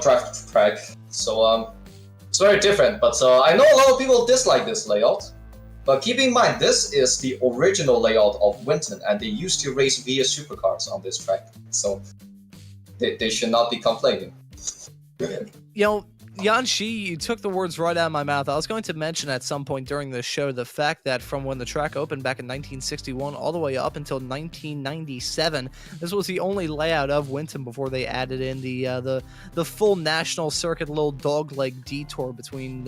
draft track. So it's very different. But I know a lot of people dislike this layout. But keep in mind, this is the original layout of Winton, and they used to race via supercars on this track. So they should not be complaining. You know, Yanshi, you took the words right out of my mouth. I was going to mention at some point during this show the fact that from when the track opened back in 1961 all the way up until 1997, this was the only layout of Winton before they added in the full national circuit little dogleg detour between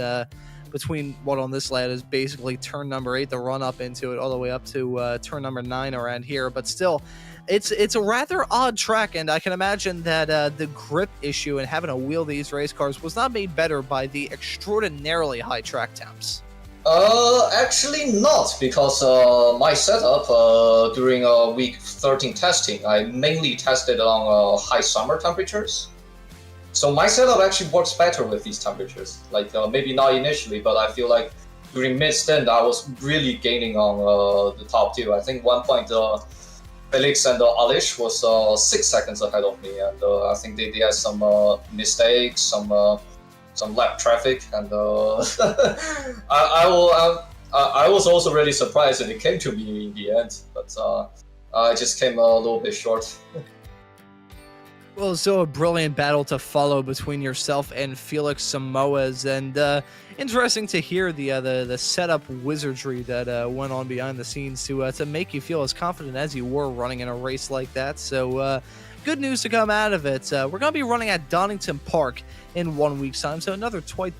what on this layout is basically turn number 8, the run up into it, all the way up to turn number 9 around here. But still, it's a rather odd track, and I can imagine that the grip issue and having to wheel these race cars was not made better by the extraordinarily high track temps. Actually not, because my setup during week 13 testing, I mainly tested on high summer temperatures. So my setup actually works better with these temperatures. Like maybe not initially, but I feel like during mid-stint I was really gaining on the top two. I think one point Felix and Alish was 6 seconds ahead of me, and I think they had some mistakes, some lap traffic, and I was also really surprised that it came to me in the end, but I just came a little bit short. Well, so a brilliant battle to follow between yourself and Felix Samoas, and interesting to hear the setup wizardry that went on behind the scenes to make you feel as confident as you were running in a race like that. So good news to come out of it. We're going to be running at Donington Park in 1 week's time, so another tight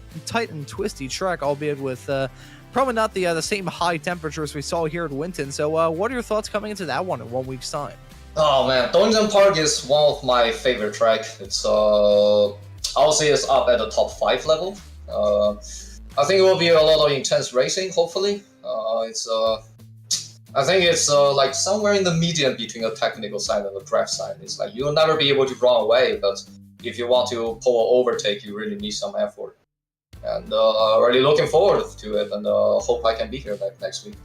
and twisty track, albeit with probably not the same high temperatures we saw here at Winton. So what are your thoughts coming into that one in 1 week's time? Oh man, Donington Park is one of my favorite tracks. It's I would say it's up at the top 5 level. I think it will be a lot of intense racing. Hopefully, I think it's like somewhere in the median between the technical side and the draft side. It's like you'll never be able to run away, but if you want to pull an overtake, you really need some effort. And really looking forward to it, and hope I can be here next week.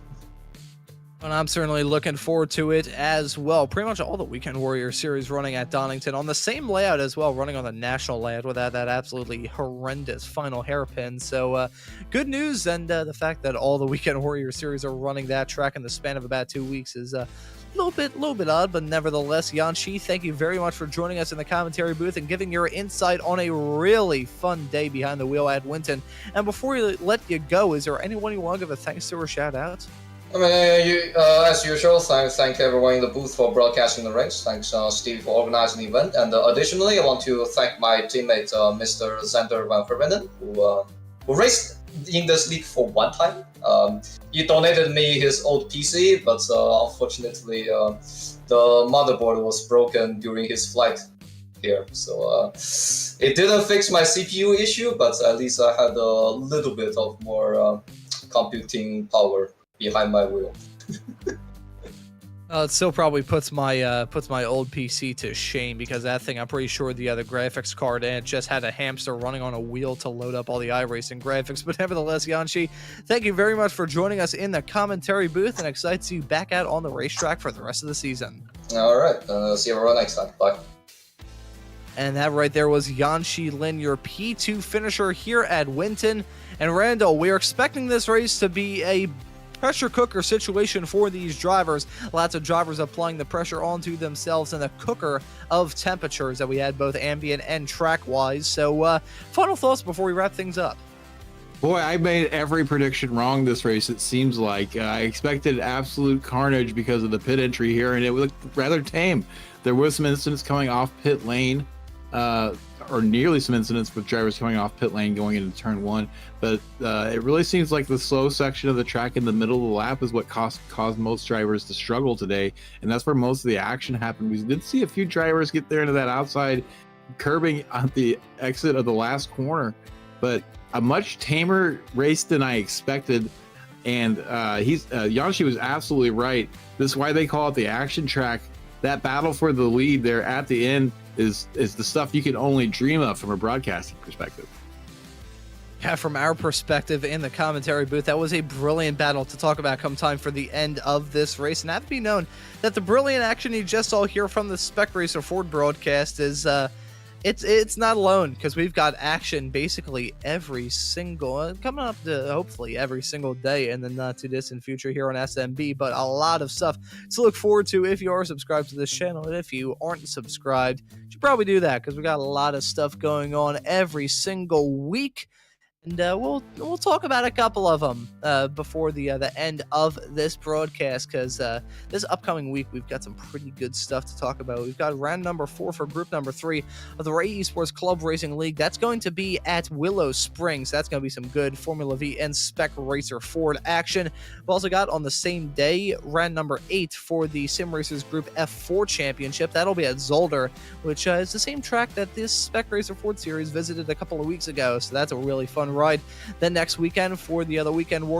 And I'm certainly looking forward to it as well. Pretty much all the Weekend Warrior series running at Donington on the same layout as well, running on the national layout without that absolutely horrendous final hairpin. So good news, and the fact that all the Weekend Warrior series are running that track in the span of about 2 weeks is a little bit odd, but nevertheless, Yanshi, thank you very much for joining us in the commentary booth and giving your insight on a really fun day behind the wheel at Winton. And before we let you go, is there anyone you want to give a thanks to or shout out? I mean, as usual, thank everyone in the booth for broadcasting the race. Thanks, Steve, for organizing the event. And additionally, I want to thank my teammate, Mr. Xander Van Verwinden, who raced in this league for one time. He donated me his old PC, but unfortunately, the motherboard was broken during his flight here. So it didn't fix my CPU issue, but at least I had a little bit of more computing power behind my wheel. It still probably puts my old PC to shame, because that thing, I'm pretty sure the graphics card and it just had a hamster running on a wheel to load up all the iRacing graphics. But nevertheless, Yanshi, thank you very much for joining us in the commentary booth, and excited to see you back out on the racetrack for the rest of the season. All right. See everyone next time. Bye. And that right there was Yanshi Lin, your P2 finisher here at Winton. And Randall, we're expecting this race to be a pressure cooker situation for these drivers. Lots of drivers applying the pressure onto themselves in a cooker of temperatures that we had both ambient and track-wise. So final thoughts before we wrap things up. Boy, I made every prediction wrong this race, it seems like. I expected absolute carnage because of the pit entry here, and it looked rather tame. There was some incidents coming off pit lane, or nearly some incidents with drivers coming off pit lane going into turn one, but it really seems like the slow section of the track in the middle of the lap is what caused most drivers to struggle today, and that's where most of the action happened. We did see a few drivers get there into that outside curbing on the exit of the last corner, but a much tamer race than I expected. And Yanshi was absolutely right. This is why they call it the action track. That battle for the lead there at the end is the stuff you can only dream of from a broadcasting perspective. Yeah, from our perspective in the commentary booth, that was a brilliant battle to talk about come time for the end of this race. And have to be known that the brilliant action you just saw here from the Spec Racer Ford broadcast is it's not alone, because we've got action basically every single, coming up to hopefully every single day in the not too distant future here on SMB, but a lot of stuff to look forward to if you are subscribed to this channel. And if you aren't subscribed, you should probably do that, because we got a lot of stuff going on every single week. And we'll talk about a couple of them before the end of this broadcast, because this upcoming week we've got some pretty good stuff to talk about. We've got round number 4 for group number 3 of the Ray Esports Club Racing League. That's going to be at Willow Springs. That's going to be some good Formula V and Spec Racer Ford action. We've also got on the same day round number 8 for the Sim Racers Group F4 Championship. That'll be at Zolder, which is the same track that this Spec Racer Ford series visited a couple of weeks ago. So that's a really fun ride. Then next weekend for the other Weekend Warriors,